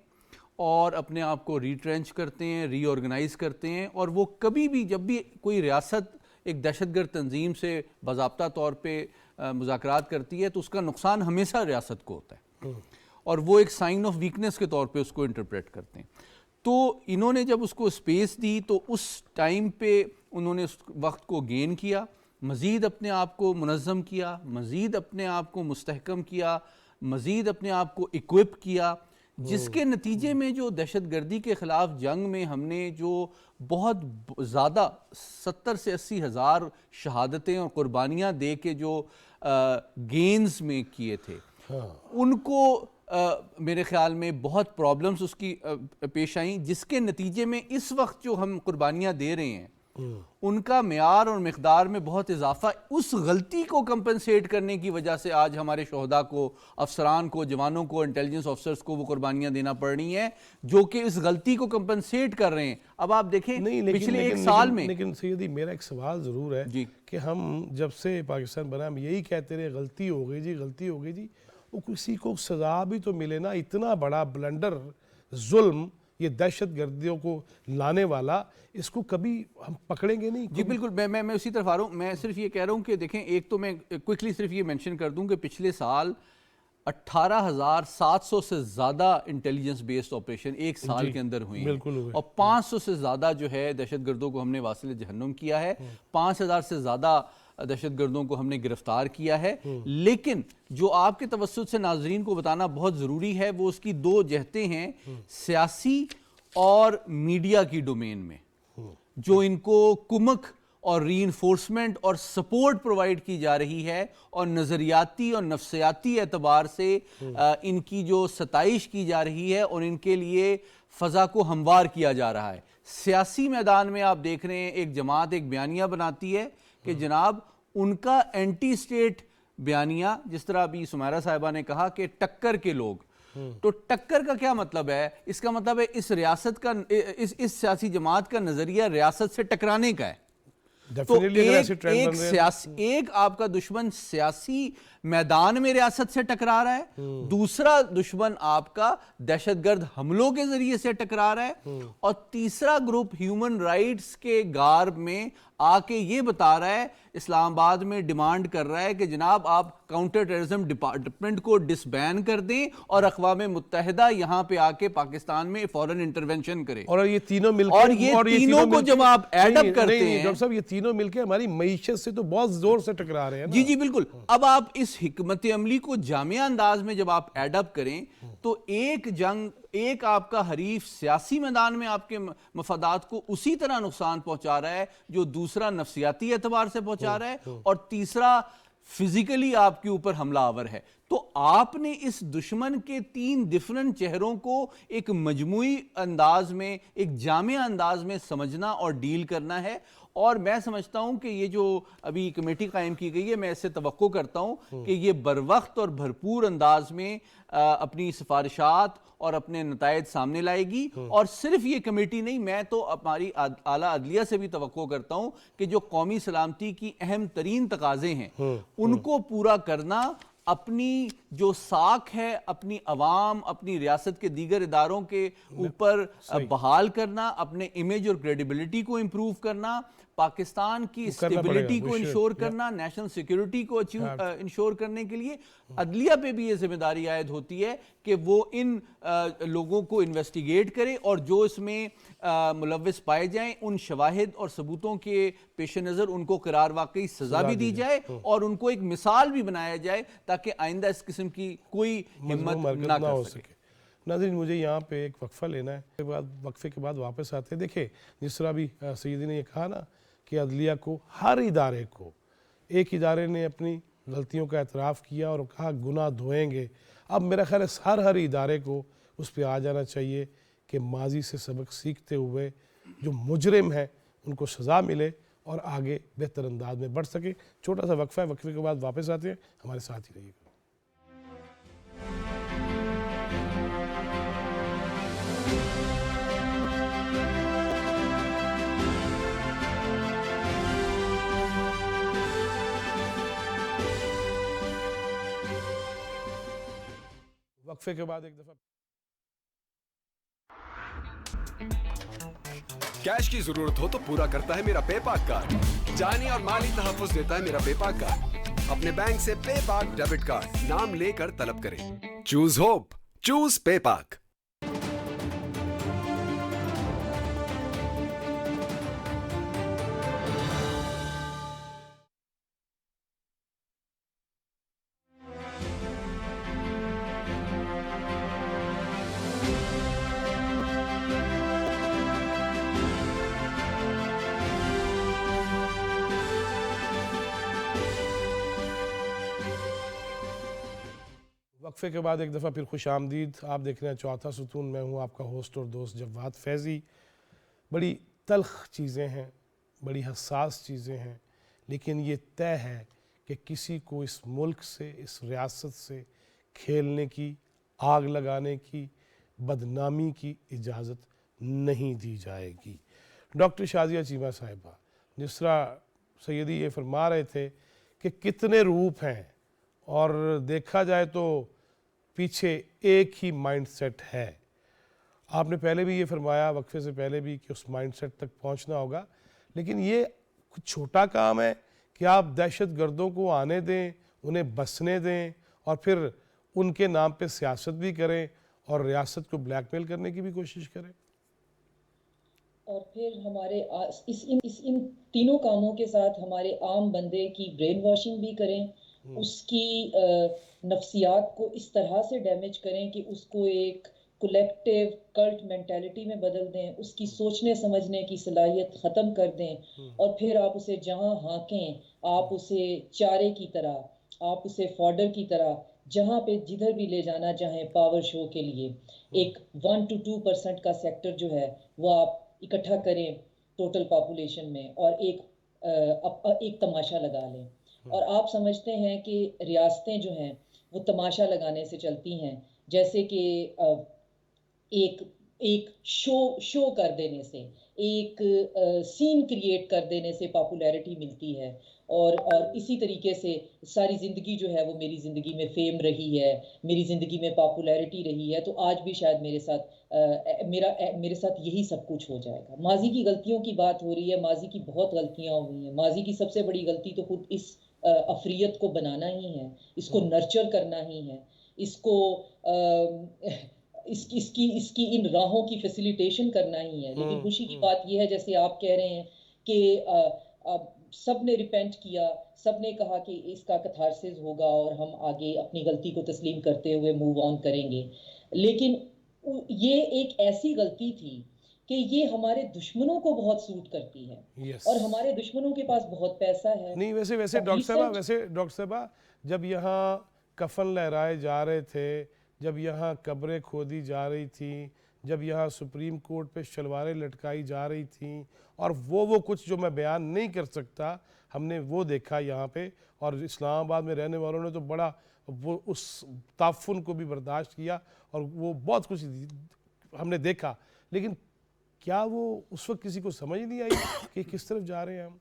[SPEAKER 2] اور اپنے آپ کو ریٹرینچ کرتے ہیں، ری آرگنائز کرتے ہیں، اور وہ کبھی بھی جب بھی کوئی ریاست ایک دہشت گرد تنظیم سے باضابطہ طور پہ مذاکرات کرتی ہے تو اس کا نقصان ہمیشہ ریاست کو ہوتا ہے اور وہ ایک سائن آف ویکنس کے طور پہ اس کو انٹرپریٹ کرتے ہیں. تو انہوں نے جب اس کو اسپیس دی تو اس ٹائم پہ انہوں نے اس وقت کو گین کیا، مزید اپنے آپ کو منظم کیا، مزید اپنے آپ کو مستحکم کیا، مزید اپنے آپ کو اکوپ کیا، جس کے نتیجے میں جو دہشت گردی کے خلاف جنگ میں ہم نے جو بہت زیادہ 70 سے 80 ہزار شہادتیں اور قربانیاں دے کے جو گینز میں کیے تھے، ان کو میرے خیال میں بہت پرابلمز اس کی پیش آئیں، جس کے نتیجے میں اس وقت جو ہم قربانیاں دے رہے ہیں ان کا معیار اور مقدار میں بہت اضافہ اس غلطی کو کمپنسیٹ کرنے کی وجہ سے آج ہمارے شہداء کو، افسران کو، جوانوں کو، انٹیلیجنس آفسرز کو وہ قربانیاں دینا پڑ رہی ہیں جو کہ اس غلطی کو کمپنسیٹ کر رہے ہیں. اب آپ دیکھیں پچھلے ایک سال میں،
[SPEAKER 1] لیکن سیدی میرا ایک سوال ضرور ہے کہ ہم جب سے پاکستان بنا ہم یہی کہتے رہے غلطی ہو گئی جی، غلطی ہو گئی جی، وہ کسی کو سزا بھی تو ملے نا. اتنا بڑا بلنڈر، ظلم، یہ دہشت گردیوں کو لانے والا، اس کو کبھی ہم پکڑیں گے نہیں؟
[SPEAKER 2] جی بالکل، میں اسی طرف آ رہا ہوں. میں صرف یہ کہہ رہا ہوں کہ دیکھیں ایک تو میں کوئکلی صرف یہ مینشن کر دوں کہ پچھلے سال 18,700 سے زیادہ انٹیلیجنس بیسڈ آپریشن ایک سال کے اندر ہوئے ہیں اور 500 سے زیادہ جو ہے دہشت گردوں کو ہم نے واصل جہنم کیا ہے، 5,000 سے زیادہ دہشت گردوں کو ہم نے گرفتار کیا ہے. لیکن جو آپ کے توسط سے ناظرین کو بتانا بہت ضروری ہے وہ اس کی 2 جہتیں ہیں، سیاسی اور میڈیا کی ڈومین میں، جو ان کو کمک اور ری انفورسمنٹ اور سپورٹ پرووائڈ کی جا رہی ہے اور نظریاتی اور نفسیاتی اعتبار سے ان کی جو ستائش کی جا رہی ہے اور ان کے لیے فضا کو ہموار کیا جا رہا ہے. سیاسی میدان میں آپ دیکھ رہے ہیں ایک جماعت ایک بیانیہ بناتی ہے کہ جناب ان کا اینٹی اسٹیٹ بیانیہ، جس طرح ابھی سمیرہ صاحبہ نے کہا کہ ٹکر کے لوگ، تو ٹکر کا کیا مطلب ہے؟ اس کا مطلب ہے اس ریاست کا، اس سیاسی جماعت کا نظریہ ریاست سے ٹکرانے کا ہے. تو ایک آپ کا دشمن سیاسی میدان میں ریاست سے ٹکرا رہا ہے، دوسرا دشمن آپ کا دہشت گرد حملوں کے ذریعے سے ٹکرا رہا ہے، اور تیسرا گروپ ہیومن رائٹس کے گارب میں آ کے یہ بتا رہا ہے، اسلام آباد میں ڈیمانڈ کر رہا ہے کہ جناب آپ کاؤنٹر ٹیررزم ڈپارٹمنٹ کو ڈسبین کر دیں اور اقوام متحدہ یہاں پہ آ کے پاکستان میں فوراً انٹرونشن کرے.
[SPEAKER 1] اور یہ تینوں مل کے،
[SPEAKER 2] اور یہ تینوں کو جب آپ ایڈ اپ کرتے ہیں،
[SPEAKER 1] ڈاکٹر صاحب یہ تینوں مل کے ہماری معیشت سے تو بہت زور سے ٹکرا رہے ہیں.
[SPEAKER 2] جی جی بالکل. اب آپ اس حکمت عملی کو جامعہ انداز میں جب آپ ایڈ اپ کریں تو ایک جنگ، ایک آپ کا حریف سیاسی میدان میں آپ کے مفادات کو اسی طرح نقصان پہنچا رہا ہے جو دوسرا نفسیاتی اعتبار سے پہنچا رہا ہے، اور تیسرا فزیکلی آپ کے اوپر حملہ آور ہے. تو آپ نے اس دشمن کے 3 ڈیفرنٹ چہروں کو ایک مجموعی انداز میں، ایک جامع انداز میں سمجھنا اور ڈیل کرنا ہے.
[SPEAKER 3] اور میں سمجھتا ہوں کہ یہ جو ابھی کمیٹی قائم کی گئی ہے، میں اس سے توقع کرتا ہوں کہ یہ بروقت اور بھرپور انداز میں اپنی سفارشات اور اپنے نتائج سامنے لائے گی. اور صرف یہ کمیٹی نہیں، میں تو ہماری اعلیٰ عدلیہ سے بھی توقع کرتا ہوں کہ جو قومی سلامتی کی اہم ترین تقاضے ہیں ان کو پورا کرنا، اپنی جو ساکھ ہے اپنی عوام، اپنی ریاست کے دیگر اداروں کے اوپر بحال کرنا، اپنے امیج اور کریڈیبلٹی کو امپروو کرنا، پاکستان کی اسٹیبلٹی کو انشور کرنا، نیشنل سیکیورٹی کو انشور کرنے کے لیے عدلیہ پہ بھی یہ ذمہ داری عائد ہوتی ہے کہ وہ ان لوگوں کو انویسٹیگیٹ کرے اور جو اس میں ملوث پائے جائیں ان شواہد اور ثبوتوں کے پیش نظر ان کو قرار واقعی سزا بھی دی جائے اور ان کو ایک مثال بھی بنایا جائے تاکہ آئندہ اس قسم کی کوئی ہمت نہ کر سکے.
[SPEAKER 1] ناظرین مجھے یہاں پہ ایک وقفہ لینا ہے، وقفے کے بعد واپس آتے ہیں. دیکھیں جس طرح بھی سیدی نے یہ کہا نا کہ عدلیہ کو، ہر ادارے کو، ایک ادارے نے اپنی غلطیوں کا اعتراف کیا اور کہا گناہ دھوئیں گے. اب میرا خیال ہے ہر ادارے کو اس پہ آ جانا چاہیے کہ ماضی سے سبق سیکھتے ہوئے جو مجرم ہیں ان کو سزا ملے اور آگے بہتر انداز میں بڑھ سکے. چھوٹا سا وقفہ ہے، وقفے کے بعد واپس آتے ہیں، ہمارے ساتھ ہی رہیے گا. وقفے کے بعد ایک دفعہ
[SPEAKER 6] کیش کی ضرورت ہو تو پورا کرتا ہے میرا پے پاک کارڈ. جانی اور مالی تحفظ دیتا ہے میرا پے پاک کارڈ. اپنے بینک سے پے پاک ڈیبٹ کارڈ نام لے کر طلب کریں. چوز ہوپ، چوز پے پاک.
[SPEAKER 1] وقفے کے بعد ایک دفعہ پھر خوش آمدید. آپ دیکھ رہے ہیں چوتھا ستون، میں ہوں آپ کا ہوسٹ اور دوست جواد فیضی. بڑی تلخ چیزیں ہیں، بڑی حساس چیزیں ہیں، لیکن یہ طے ہے کہ کسی کو اس ملک سے، اس ریاست سے کھیلنے کی، آگ لگانے کی، بدنامی کی اجازت نہیں دی جائے گی. ڈاکٹر شازیہ چیمہ صاحبہ، جس طرح سیدی یہ فرما رہے تھے کہ کتنے روپ ہیں اور دیکھا جائے تو پیچھے ایک ہی مائنڈ سیٹ ہے. آپ نے پہلے بھی یہ فرمایا وقفے سے پہلے بھی کہ اس مائنڈ سیٹ تک پہنچنا ہوگا، لیکن یہ کچھ چھوٹا کام ہے کہ آپ دہشت گردوں کو آنے دیں، انہیں بسنے دیں اور پھر ان کے نام پہ سیاست بھی کریں اور ریاست کو بلیک میل کرنے کی بھی کوشش کریں.
[SPEAKER 4] اور پھر ہمارے ان تینوں کاموں کے ساتھ ہمارے عام بندے کی برین واشنگ بھی کریں، اس کی نفسیات کو اس طرح سے ڈیمیج کریں کہ اس کو ایک کولیکٹیو کلٹ مینٹیلٹی میں بدل دیں، اس کی سوچنے سمجھنے کی صلاحیت ختم کر دیں، اور پھر آپ اسے جہاں ہانکیں، آپ اسے چارے کی طرح، آپ اسے فوڈر کی طرح جہاں پہ جدھر بھی لے جانا چاہیں پاور شو کے لیے ایک 1 to 2% کا سیکٹر جو ہے وہ آپ اکٹھا کریں ٹوٹل پاپولیشن میں اور ایک تماشا لگا لیں. اور آپ سمجھتے ہیں کہ ریاستیں جو ہیں وہ تماشا لگانے سے چلتی ہیں، جیسے کہ ایک شو کر دینے سے، ایک سین کریٹ کر دینے سے پاپولیرٹی ملتی ہے، اور اسی طریقے سے ساری زندگی جو ہے وہ میری زندگی میں فیم رہی ہے، میری زندگی میں پاپولیرٹی رہی ہے، تو آج بھی شاید میرے ساتھ یہی سب کچھ ہو جائے گا. ماضی کی غلطیوں کی بات ہو رہی ہے، ماضی کی بہت غلطیاں ہوئی ہیں. ماضی کی سب سے بڑی غلطی تو خود اس افریت کو بنانا ہی ہے، اس کو نرچر کرنا ہی ہے، اس کو اس کی ان راہوں کی فیسیلیٹیشن کرنا ہی ہے. لیکن خوشی کی بات یہ ہے جیسے آپ کہہ رہے ہیں کہ سب نے ریپینٹ کیا، سب نے کہا کہ اس کا کتھارسس ہوگا اور ہم آگے اپنی غلطی کو تسلیم کرتے ہوئے موو آن کریں گے. لیکن یہ ایک ایسی غلطی تھی کہ یہ ہمارے دشمنوں کو بہت سوٹ کرتی ہے، اور ہمارے دشمنوں کے پاس بہت پیسہ ہے.
[SPEAKER 1] نہیں ویسے ڈاکٹر صاحبہ جب یہاں کفن لہرائے جا رہے تھے، جب یہاں قبریں کھودی جا رہی تھی، جب یہاں سپریم کورٹ پہ شلواریں لٹکائی جا رہی تھیں اور وہ کچھ جو میں بیان نہیں کر سکتا ہم نے وہ دیکھا یہاں پہ, اور اسلام آباد میں رہنے والوں نے تو بڑا وہ اس تعفن کو بھی برداشت کیا اور وہ بہت کچھ ہم نے دیکھا. لیکن کیا وہ اس وقت کسی کو سمجھ نہیں آئی کہ کس طرف جا رہے ہیں ہم؟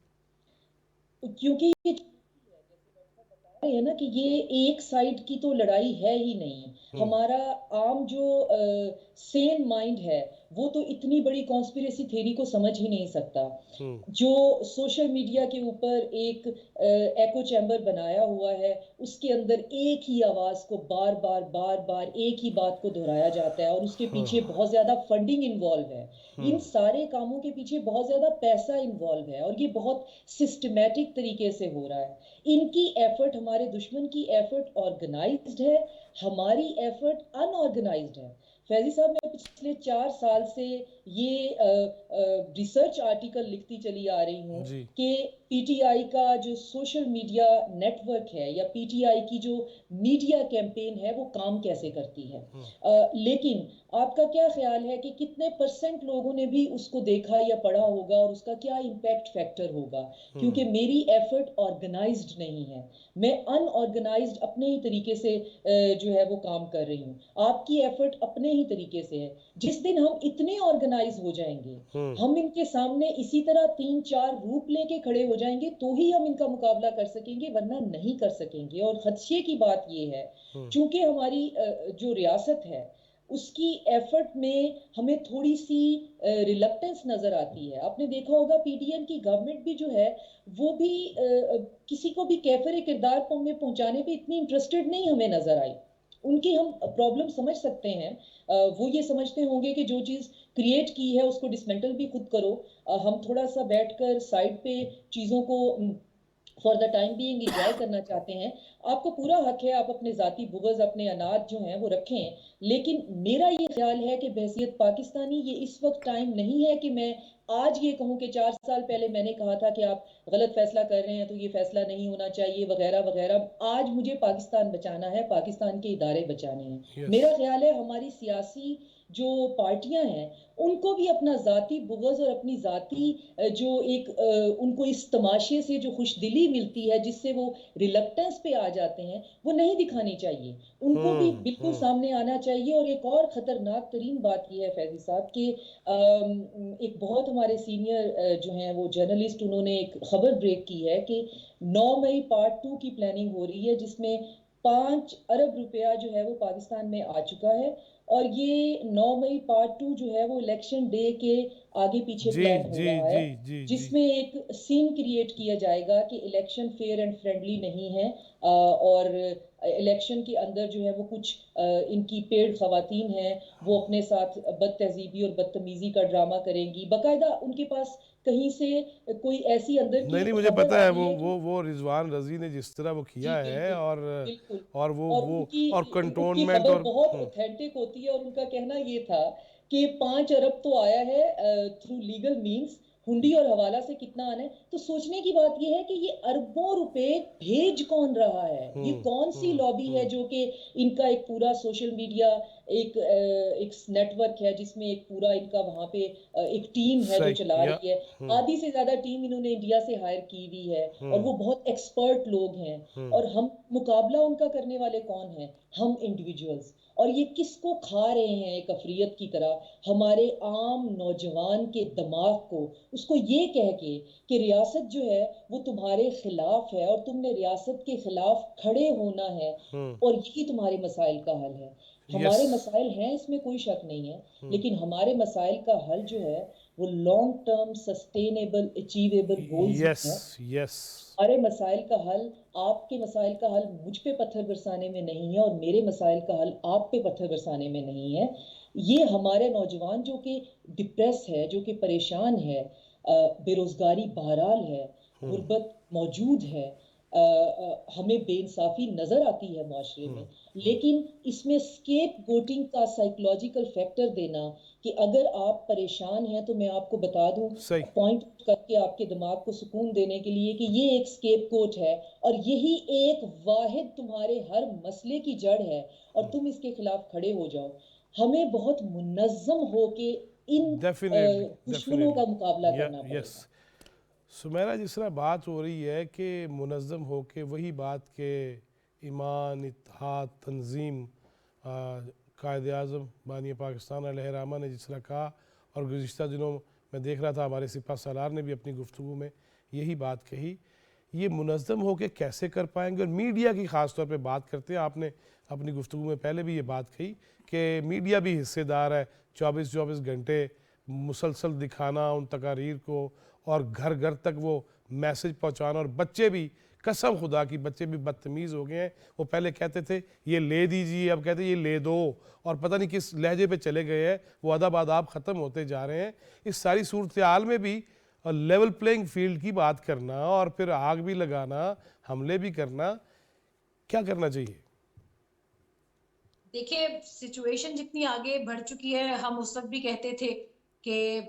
[SPEAKER 4] کیونکہ ہے نا کہ یہ ایک سائیڈ کی تو لڑائی ہے ہی نہیں. ہمارا عام جو سین مائنڈ ہے وہ تو اتنی بڑی کانسپیریسی تھیوری کو سمجھ ہی نہیں سکتا. جو سوشل میڈیا کے اوپر ایک ایکو چیمبر بنایا ہوا ہے, اس کے اندر ایک ہی آواز کو بار بار بار بار ایک ہی بات کو دہرایا جاتا ہے, اور اس کے پیچھے بہت زیادہ فنڈنگ انوالو ہے. ان سارے کاموں کے پیچھے بہت زیادہ پیسہ انوالو ہے, اور یہ بہت سسٹمیٹک طریقے سے ہو رہا ہے. ان کی ایفرٹ, ہمارے دشمن کی ایفرٹ آرگنائزڈ ہے, ہماری ایفرٹ ان آرگنائزڈ ہے. فیضی صاحب, میں پچھلے 4 سال سے یہ ریسرچ آرٹیکل لکھتی چلی آ رہی ہوں کہ پی ٹی آئی کا جو سوشل میڈیا نیٹ ورک ہے یا پی ٹی آئی کی جو میڈیا کیمپین ہے وہ کام کیسے کرتی ہے. لیکن آپ کا کیا خیال ہے کہ کتنے % لوگوں نے بھی اس کو دیکھا یا پڑھا ہوگا, اور اس کا کیا امپیکٹ فیکٹر ہوگا؟ کیونکہ میری ایفرٹ آرگنائزڈ نہیں ہے, میں ان آرگنائزڈ اپنے ہی طریقے سے جو ہے وہ کام کر رہی ہوں. آپ کی ایفرٹ اپنے ہی طریقے سے ہے. جس دن ہم اتنے آرگنائز ہو جائیں گے, ہم ان کے سامنے اسی طرح 3-4 روپ لے کے کھڑے ہو جائیں گے تو ہی ہم ان کا مقابلہ کر سکیں گے, ورنہ نہیں کر سکیں گے. اور خدشے کی بات یہ ہے, چونکہ ہماری جو ریاست ہے اس کی ایفرٹ میں ہمیں تھوڑی سی ریلکٹنس نظر آتی ہے. آپ نے دیکھا ہوگا پی ڈی ایم کی گورنمنٹ بھی جو ہے وہ بھی کسی کو بھی کیفر کردار میں پہنچانے پہ اتنی انٹرسٹڈ نہیں ہمیں نظر آئی. ان کی ہم پرابلم سمجھ سکتے ہیں, وہ یہ سمجھتے ہوں گے کہ جو چیز کریٹ کی ہے اس کو ڈسمنٹل بھی خود کرو. ہم تھوڑا سا بیٹھ کر سائڈ پہ چیزوں کو for the time being enjoy کرنا چاہتے ہیں. آپ کو پورا حق ہے, آپ اپنے ذاتی بغض, اپنے انات جو ہیں وہ رکھیں, لیکن میرا یہ خیال ہے کہ بحیثیت پاکستانی یہ اس وقت ٹائم نہیں ہے کہ میں آج یہ کہوں کہ 4 سال پہلے میں نے کہا تھا کہ آپ غلط فیصلہ کر رہے ہیں تو یہ فیصلہ نہیں ہونا چاہیے وغیرہ وغیرہ. آج مجھے پاکستان بچانا ہے, پاکستان کے ادارے بچانے ہیں. میرا خیال ہے ہماری سیاسی جو پارٹیاں ہیں ان کو بھی اپنا ذاتی بغض اور اپنی ذاتی جو ایک ان کو اس تماشے سے جو خوش دلی ملتی ہے جس سے وہ ریلکٹنس پہ آ جاتے ہیں وہ نہیں دکھانی چاہیے. ان کو بھی بالکل سامنے آنا چاہیے. اور ایک اور خطرناک ترین بات یہ ہے فیضی صاحب کہ ایک بہت ہمارے سینئر جو ہیں وہ جرنلسٹ, انہوں نے ایک خبر بریک کی ہے کہ 9 مئی پارٹ 2 کی پلاننگ ہو رہی ہے جس میں 5 ارب روپیہ جو ہے وہ پاکستان میں آ چکا ہے. اور یہ 9 مئی پارٹ 2 جو ہے وہ الیکشن ڈے کے آگے پیچھے پلان ہو رہا ہے, جس میں ایک سین کریٹ کیا جائے گا کہ الیکشن فیئر اینڈ فرینڈلی نہیں ہے, اور الیکشن کے اندر جو ہے وہ کچھ ان کی پیڑ خواتین ہیں وہ اپنے ساتھ بد تہذیبی اور بدتمیزی کا ڈرامہ کریں گی. باقاعدہ ان کے پاس کہیں سے کوئی ایسی اندر کی
[SPEAKER 1] نہیں مجھے پتا ہے وہ رضوان رضی نے جس طرح وہ کیا ہے, اور وہ کنٹونمنٹ اور
[SPEAKER 4] بہت اوتھینٹک ہوتی ہے. اور ان کا کہنا یہ تھا کہ 5 ارب تو آیا ہے تھرو لیگل مینز, ہنڈی اور حوالہ سے کتنا آنا ہے. تو سوچنے کی بات یہ ہے کہ یہ اربوں روپے بھیج کون رہا ہے, یہ کون سی لابی ہے جو کہ ان کا ایک پورا سوشل میڈیا ایک نیٹ ورک ہے جس میں ایک پورا ان کا وہاں پہ ایک ٹیم ہے جو چلا رہی ہے. آدھی سے زیادہ ٹیم انہوں نے انڈیا سے ہائر کی ہوئی ہے, اور وہ بہت ایکسپرٹ لوگ ہیں. اور ہم مقابلہ ان کا کرنے والے کون ہیں؟ ہم انڈیویجولز. اور یہ کس کو کھا رہے ہیں ایک افریت کی طرح؟ ہمارے عام نوجوان کے دماغ کو, اس کو یہ کہہ کے کہ ریاست جو ہے وہ تمہارے خلاف ہے اور تم نے ریاست کے خلاف کھڑے ہونا ہے, اور یہی تمہارے مسائل کا حل ہے. ہمارے مسائل ہیں, اس میں کوئی شک نہیں ہے, لیکن ہمارے مسائل کا حل جو ہے وہ long term sustainable achievable goals ہیں. ہمارے مسائل کا حل, آپ کے مسائل کا حل مجھ پہ پتھر برسانے میں نہیں ہے, اور میرے مسائل کا حل آپ پہ پتھر برسانے میں نہیں ہے. یہ ہمارے نوجوان جو کہ ڈپریس ہے, جو کہ پریشان ہے, بے روزگاری بہرحال ہے, غربت موجود ہے, ہمیں بے انصافی نظر آتی ہے معاشرے میں, لیکن اس میں اسکیپ گوٹنگ کا سائیکولوجیکل فیکٹر دینا کہ اگر آپ پریشان ہیں تو میں آپ کو بتا دوں پوائنٹ کر کے آپ کے دماغ کو سکون دینے کے لیے کہ یہ ایک اسکیپ گوٹ ہے, اور یہی ایک واحد تمہارے ہر مسئلے کی جڑ ہے, اور تم اس کے خلاف کھڑے ہو جاؤ. ہمیں بہت منظم ہو کے ان دشمنوں کا مقابلہ کرنا پڑے
[SPEAKER 1] یس
[SPEAKER 4] گا.
[SPEAKER 1] سمیرا، جس طرح بات ہو رہی ہے کہ منظم ہو کے، وہی بات کہ ایمان، اتحاد، تنظیم، قائد اعظم بانی پاکستان علیہ رحمہ نے جس طرح کہا، اور گزشتہ دنوں میں دیکھ رہا تھا ہمارے سپہ سالار نے بھی اپنی گفتگو میں یہی بات کہی. یہ منظم ہو کے کیسے کر پائیں گے؟ اور میڈیا کی خاص طور پہ بات کرتے ہیں. آپ نے اپنی گفتگو میں پہلے بھی یہ بات کہی کہ میڈیا بھی حصے دار ہے، 24 گھنٹے مسلسل دکھانا ان تقاریر کو، اور گھر گھر تک وہ میسج پہنچانا. اور بچے بھی، قسم خدا کی، بچے بھی بدتمیز ہو گئے ہیں. وہ پہلے کہتے تھے یہ لے دیجیے، اب کہتے ہیں یہ لے دو، اور پتہ نہیں کس لہجے پہ چلے گئے ہیں. وہ ادب آداب ختم ہوتے جا رہے ہیں. اس ساری صورتحال میں بھی لیول پلینگ فیلڈ کی بات کرنا، اور پھر آگ بھی لگانا، حملے بھی کرنا، کیا کرنا چاہیے؟
[SPEAKER 5] دیکھیں، سچویشن جتنی آگے بڑھ چکی ہے، ہم اس وقت بھی کہتے تھے کہ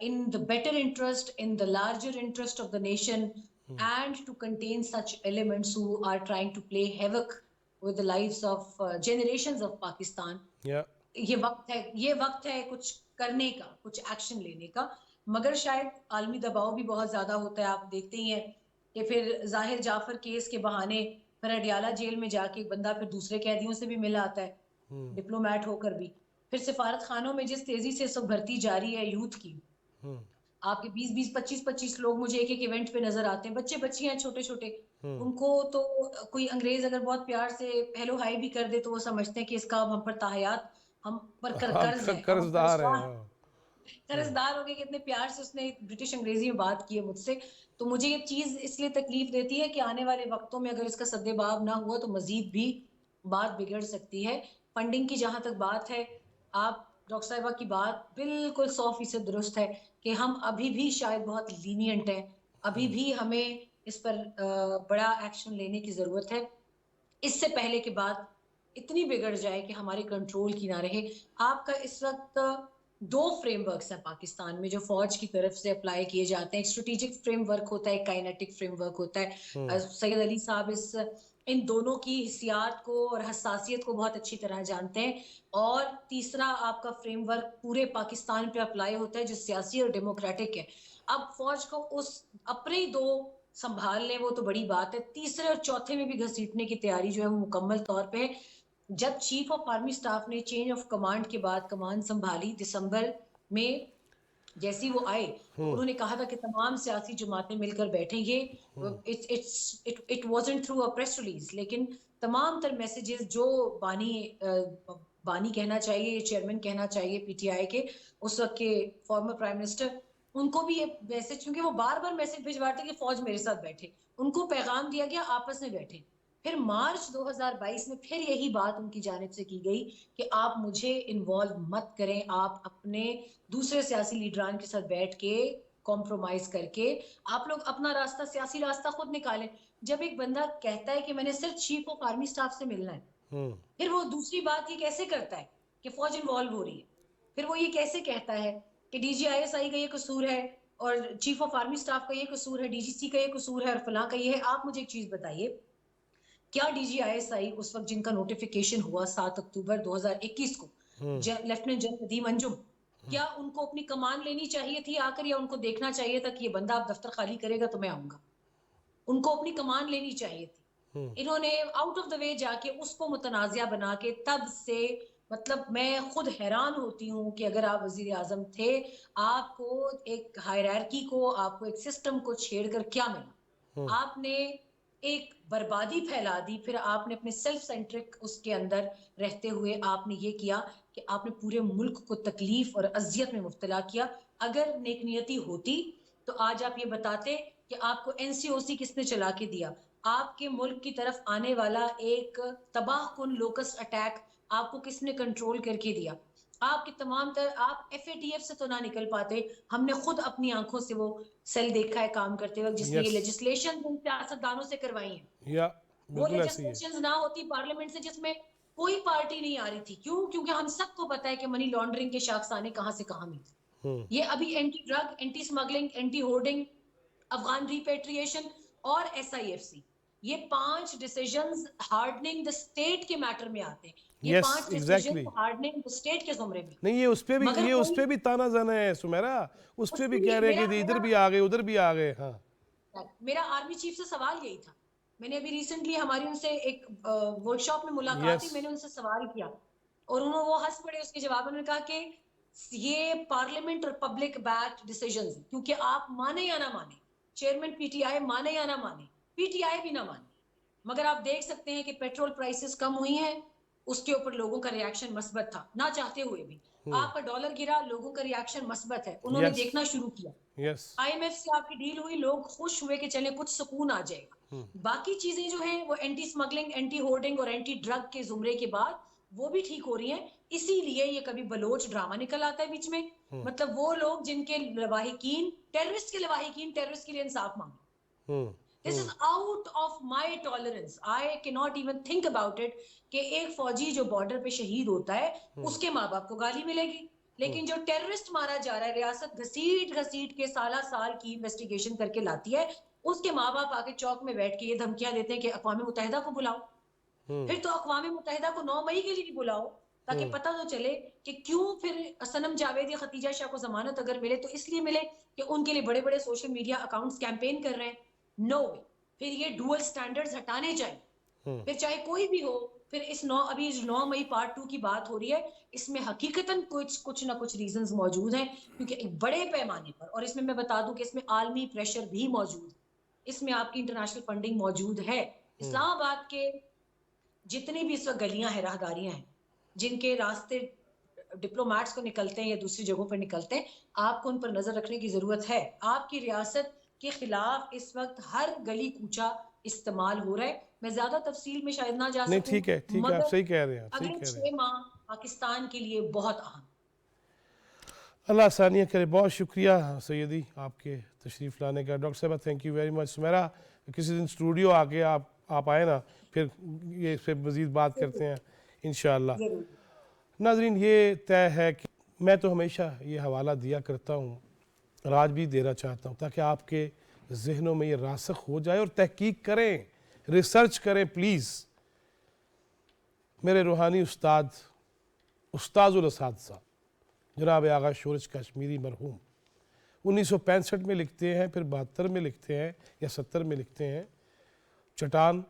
[SPEAKER 5] in the better interest, in the larger interest of the nation and to contain such elements who are trying to play havoc with the lives of generations of Pakistan, یہ وقت ہے کچھ کرنے کا، کچھ ایکشن لینے کا. مگر شاید عالمی دباؤ بھی بہت زیادہ ہوتا ہے. آپ دیکھتے ہی ہیں کہ پھر ظاہر جعفر کیس کے بہانے پھر اڈیالہ جیل میں جا کے بندہ پھر دوسرے قیدیوں سے بھی مل آتا ہے، ڈپلومیٹ ہو کر بھی. پھر سفارت خانوں میں جس تیزی سے سب بھرتی جاری ہے یوتھ کی، آپ کے 20 25 لوگ مجھے ایک ایونٹ پہ نظر آتے ہیں، بچے بچیاں ہیں چھوٹے چھوٹے. ان کو تو کوئی انگریز اگر بہت پیار سے ہیلو ہائی بھی کر دے تو وہ سمجھتے ہیں کہ اس کا ہم پر تاحیات، ہم پر قرض ہے،
[SPEAKER 1] قرض دار ہے.
[SPEAKER 5] قرض دار ہو گئے کہ اتنے پیار سے اس نے برٹش انگریزی میں بات کی ہے مجھ سے. تو مجھے یہ چیز اس لیے تکلیف دیتی ہے کہ آنے والے وقتوں میں اگر اس کا سد باب نہ ہوا تو مزید بھی بات بگڑ سکتی ہے. فنڈنگ کی جہاں تک بات ہے، آپ ڈاکٹر صاحبہ کی بات بالکل 100% درست ہے کہ ہم ابھی بھی شاید بہت لینینٹ ہیں، ابھی بھی ہمیں اس پر بڑا ایکشن لینے کی ضرورت ہے، اس سے پہلے کہ بات اتنی بگڑ جائے کہ ہمارے کنٹرول کی نہ رہے. آپ کا اس وقت 2 فریم ورکس ہیں پاکستان میں جو فوج کی طرف سے اپلائی کیے جاتے ہیں. ایک اسٹریٹجک فریم ورک ہوتا ہے، ایک کائنیٹک فریم ورک ہوتا ہے. سید علی صاحب ان دونوں کی حسیات کو اور حساسیت کو بہت اچھی طرح جانتے ہیں. اور تیسرا آپ کا فریم ورک پورے پاکستان پہ اپلائی ہوتا ہے جو سیاسی اور ڈیموکریٹک ہے. اب فوج کو اس اپنے 2 سنبھال لیں وہ تو بڑی بات ہے، تیسرے اور چوتھے میں بھی گھسیٹنے کی تیاری جو ہے وہ مکمل طور پہ. جب چیف آف آرمی سٹاف نے چینج آف کمانڈ کے بعد کمان سنبھالی دسمبر میں، جیسی وہ آئے تو انہوں نے کہا تھا کہ تمام سیاسی جماعتیں مل کر بیٹھیں گے. It wasn't through a press release, لیکن تمام تر میسیجز جو بانی کہنا چاہیے، چیئرمین کہنا چاہیے پی ٹی آئی کے اس وقت کے فارمر پرائم منسٹر، ان کو بھی یہ میسج، کیونکہ وہ بار بار میسج بھجواتے کہ فوج میرے ساتھ بیٹھے، ان کو پیغام دیا گیا آپس میں بیٹھے. پھر مارچ 2022 میں پھر یہی بات ان کی جانب سے کی گئی کہ آپ مجھے انوالو مت کریں، آپ اپنے دوسرے سیاسی لیڈران کے ساتھ بیٹھ کے کمپرومائز کر کے آپ لوگ اپنا راستہ، سیاسی راستہ خود نکالیں. جب ایک بندہ کہتا ہے کہ میں نے صرف چیف آف آرمی سٹاف سے ملنا ہے، پھر وہ دوسری بات یہ کیسے کرتا ہے کہ فوج انوالو ہو رہی ہے؟ پھر وہ یہ کیسے کہتا ہے کہ D G I S I کا یہ قصور ہے اور چیف آف آرمی سٹاف کا یہ قصور ہے، ڈی جی سی کا یہ قصور ہے اور فلاں کا یہ ہے؟ آپ مجھے ایک چیز بتائیے، کیا D G I S I اس وقت جن کا نوٹیفیکیشن ہوا 7 اکتوبر 2021 کو، لیفٹیننٹ جنرل ندیم انجم، کیا ان کو اپنی کمان لینی چاہیے تھی آ کر، یا ان کو دیکھنا چاہیے تھا کہ یہ بندہ اب دفتر خالی کرے گا تو میں آؤں گا؟ ان کو اپنی کمان لینی چاہیے تھی. انہوں نے آؤٹ آف دا وے جا کے اس کو متنازعہ بنا کے، تب سے مطلب میں خود حیران ہوتی ہوں کہ اگر آپ وزیر اعظم تھے، آپ کو ایک ہائرارکی کو، آپ کو ایک سسٹم کو چھیڑ کر کیا ملا؟ آپ نے ایک بربادی پھیلا دی. پھر آپ نے اپنے سیلف سینٹرک اس کے اندر رہتے ہوئے آپ نے یہ کیا کہ آپ نے پورے ملک کو تکلیف اور اذیت میں مبتلا کیا. اگر نیک نیتی ہوتی تو آج آپ یہ بتاتے کہ آپ کو این سی او سی کس نے چلا کے دیا، آپ کے ملک کی طرف آنے والا ایک تباہ کن لوکسٹ اٹیک آپ کو کس نے کنٹرول کر کے دیا. آپ کے تمام تر، آپ ایف اے ٹی ایف سے تو نہ نکل پاتے. ہم نے خود اپنی آنکھوں سے وہ سیل دیکھا ہے کام کرتے وقت جس نے یہ لیجسلیشن سیاستدانوں سے کروائی ہیں. وہ لیجسلیشن نہ ہوتی پارلیمنٹ سے جس میں کوئی پارٹی نہیں آ رہی تھی. کیوں؟ کیونکہ ہم سب کو پتا ہے کہ منی لانڈرنگ کے شاخسانے کہاں سے کہاں ملتے. یہ ابھی anti drug, anti smuggling, anti hoarding, Afghan repatriation اور ایس آئی ایف سی، یہ 5 ڈیسیژنز ہارڈننگ دا اسٹیٹ کے میٹر میں آتے ہیں. یہ
[SPEAKER 1] Yes,
[SPEAKER 5] 5
[SPEAKER 1] exactly.
[SPEAKER 5] Decisions hardening the state کے زمرے میں.
[SPEAKER 1] نہیں یہ اس پہ بھی
[SPEAKER 5] مگر
[SPEAKER 1] یہ اس
[SPEAKER 5] کوئی-
[SPEAKER 1] پہ بھی تانا زنا ہے سمیرا, اس پہ بھی کہہ رہے ہیں کہ ادھر بھی آ گئے ادھر بھی آ گئے. ہاں
[SPEAKER 5] میرا آرمی چیف سے سوال یہی تھا. میں نے ابھی ریسنٹلی ہماری ان سے ایک ورک شاپ میں ملاقات تھی, میں نے ان سے سوال کیا اور انہوں نے وہ ہنس پڑے اس کے جواب میں. انہوں نے کہا کہ یہ پارلیمنٹ اور پبلک بیک ڈیسیژنز, کیونکہ آپ مانے یا نہ مانے, چیئرمین پی ٹی آئی مانے یا نہ مانے, پی ٹی آئی بھی نہ مانے, مگر آپ دیکھ سکتے ہیں کہ پیٹرول پرائسز کم ہوئی ہیں, اس کے اوپر لوگوں کا ریاکشن مثبت تھا نہ چاہتے ہوئے بھی. آپ کا ڈالر گرا, لوگوں کا ریاکشن مثبت ہے, انہوں نے دیکھنا شروع کیا.
[SPEAKER 1] یس
[SPEAKER 5] آئی ایم ایف سے آپ کی ڈیل ہوئی, لوگ خوش ہوئے کہ چلیں کچھ سکون آ جائے گا. باقی چیزیں جو ہیں وہ اینٹی اسمگلنگ, اینٹی ہورڈنگ اور اینٹی ڈرگ کے زمرے کے بعد وہ بھی ٹھیک ہو رہی ہیں. اسی لیے یہ کبھی بلوچ ڈرامہ نکل آتا ہے بیچ میں, مطلب وہ لوگ جن کے لواحقین ٹیررسٹ کے لواحقین ٹیررسٹ کے لیے انصاف مانگے. This is out of my tolerance. I cannot even think about it کہ ایک فوجی جو بارڈر پہ شہید ہوتا ہے اس کے ماں باپ کو گالی ملے گی, لیکن جو ٹیررسٹ مارا جا رہا ہے ریاست گھسیٹ کے سالہ سال کی انویسٹیگیشن کر کے لاتی ہے, اس کے ماں باپ آ کے چوک میں بیٹھ کے یہ دھمکیاں دیتے ہیں کہ اقوام متحدہ کو بلاؤ. پھر تو اقوام متحدہ کو 9 مئی کے لیے بلاؤ تاکہ پتہ تو چلے کہ کیوں پھر صنم جاوید یا ختیجہ شاہ کو ضمانت اگر ملے تو اس لیے ملے کہ ان کے لیے بڑے بڑے سوشل میڈیا اکاؤنٹس کیمپین کر رہے ہیں. نو وے. پھر یہ ڈوئل سٹینڈرڈز ہٹانے چاہیے, پھر چاہے کوئی بھی ہو. پھر اس 9 مئی پارٹ 2 کی بات ہو رہی ہے, اس میں حقیقتاً کچھ نہ کچھ ریزنز موجود ہیں, کیونکہ ایک بڑے پیمانے پر, اور اس میں بتا دوں کہ اس میں عالمی پریشر بھی موجود ہے, اس میں آپ کی انٹرنیشنل فنڈنگ موجود ہے. اسلام آباد کے جتنی بھی اس وقت گلیاں ہیں, راہداریاں ہیں, جن کے راستے ڈپلومیٹس کو نکلتے ہیں یا دوسری جگہوں پر نکلتے ہیں, آپ کو ان پر نظر رکھنے کی ضرورت ہے. آپ کی ریاست کے خلاف اس وقت ہر گلی کوچا استعمال ہو رہا ہے. میں زیادہ تفصیل میں شاید نہ جا
[SPEAKER 1] نہیں
[SPEAKER 5] سکوں,
[SPEAKER 1] ٹھیک ہے
[SPEAKER 5] مگر
[SPEAKER 1] آپ صحیح کہہ رہے ہیں,
[SPEAKER 5] اگلے 6 ماہ پاکستان کے لیے بہت اہم.
[SPEAKER 1] اللہ آسانیاں کرے. بہت شکریہ سیدی آپ کے تشریف لانے کا. ڈاکٹر صاحبہ thank you very much. Samira کسی دن اسٹوڈیو آ کے آپ آئے نا, پھر یہ اس پہ مزید بات کرتے ہیں انشاءاللہ. ناظرین یہ طے ہے کہ میں تو ہمیشہ یہ حوالہ دیا کرتا ہوں اور آج بھی دینا چاہتا ہوں تاکہ آپ کے ذہنوں میں یہ راسخ ہو جائے اور تحقیق کریں, ریسرچ کریں پلیز. میرے روحانی استاذ الاساتذہ جناب آغا شورش کشمیری مرحوم 1965 میں لکھتے ہیں, پھر 72 میں لکھتے ہیں یا 70 میں لکھتے ہیں چٹان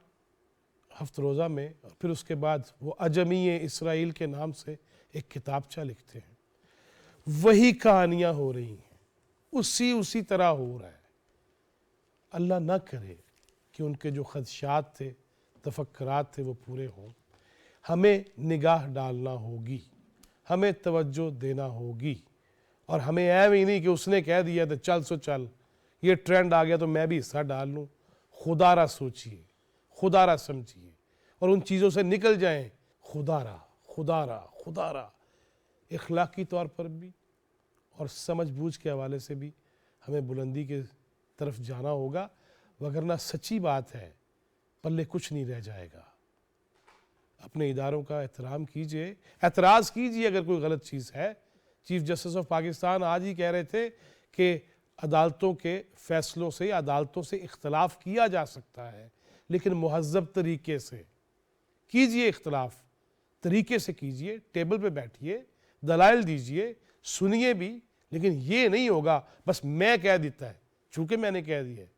[SPEAKER 1] ہفت روزہ میں, اور پھر اس کے بعد وہ عجمی اسرائیل کے نام سے ایک کتابچہ لکھتے ہیں. وہی کہانیاں ہو رہی ہیں, اسی طرح ہو رہا ہے. اللہ نہ کرے کہ ان کے جو خدشات تھے, تفکرات تھے, وہ پورے ہوں. ہمیں نگاہ ڈالنا ہوگی, ہمیں توجہ دینا ہوگی, اور ہمیں ہی نہیں کہ اس نے کہہ دیا تو چل سو چل, یہ ٹرینڈ آ گیا تو میں بھی حصہ ڈال لوں. خدا را سوچئے, خدا را سمجھیے اور ان چیزوں سے نکل جائیں. خدا را اخلاقی طور پر بھی اور سمجھ بوجھ کے حوالے سے بھی ہمیں بلندی کے طرف جانا ہوگا, وگرنہ سچی بات ہے پلے کچھ نہیں رہ جائے گا. اپنے اداروں کا احترام کیجئے, اعتراض کیجئے اگر کوئی غلط چیز ہے. چیف جسٹس آف پاکستان آج ہی کہہ رہے تھے کہ عدالتوں کے فیصلوں سے, عدالتوں سے اختلاف کیا جا سکتا ہے, لیکن مہذب طریقے سے کیجئے. اختلاف طریقے سے کیجئے, ٹیبل پہ بیٹھیے, دلائل دیجئے, سنیے بھی, لیکن یہ نہیں ہوگا بس میں کہہ دیتا ہے چونکہ میں نے کہہ دیا ہے.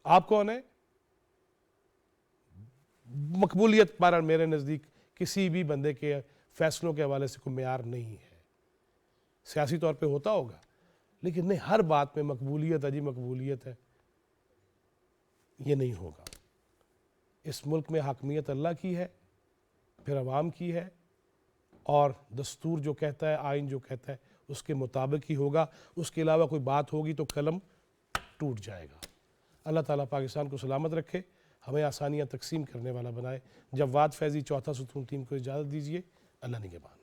[SPEAKER 1] آپ کون ہیں؟ مقبولیت پر میرے نزدیک کسی بھی بندے کے فیصلوں کے حوالے سے کوئی معیار نہیں ہے. سیاسی طور پہ ہوتا ہوگا لیکن نہیں, ہر بات میں مقبولیت ہے جی, مقبولیت ہے, یہ نہیں ہوگا. اس ملک میں حاکمیت اللہ کی ہے, پھر عوام کی ہے, اور دستور جو کہتا ہے, آئین جو کہتا ہے اس کے مطابق ہی ہوگا. اس کے علاوہ کوئی بات ہوگی تو قلم ٹوٹ جائے گا. اللہ تعالیٰ پاکستان کو سلامت رکھے, ہمیں آسانیاں تقسیم کرنے والا بنائے. جواد فیضی چوتھا ستون ٹیم کو اجازت دیجیے. اللہ نگہبان.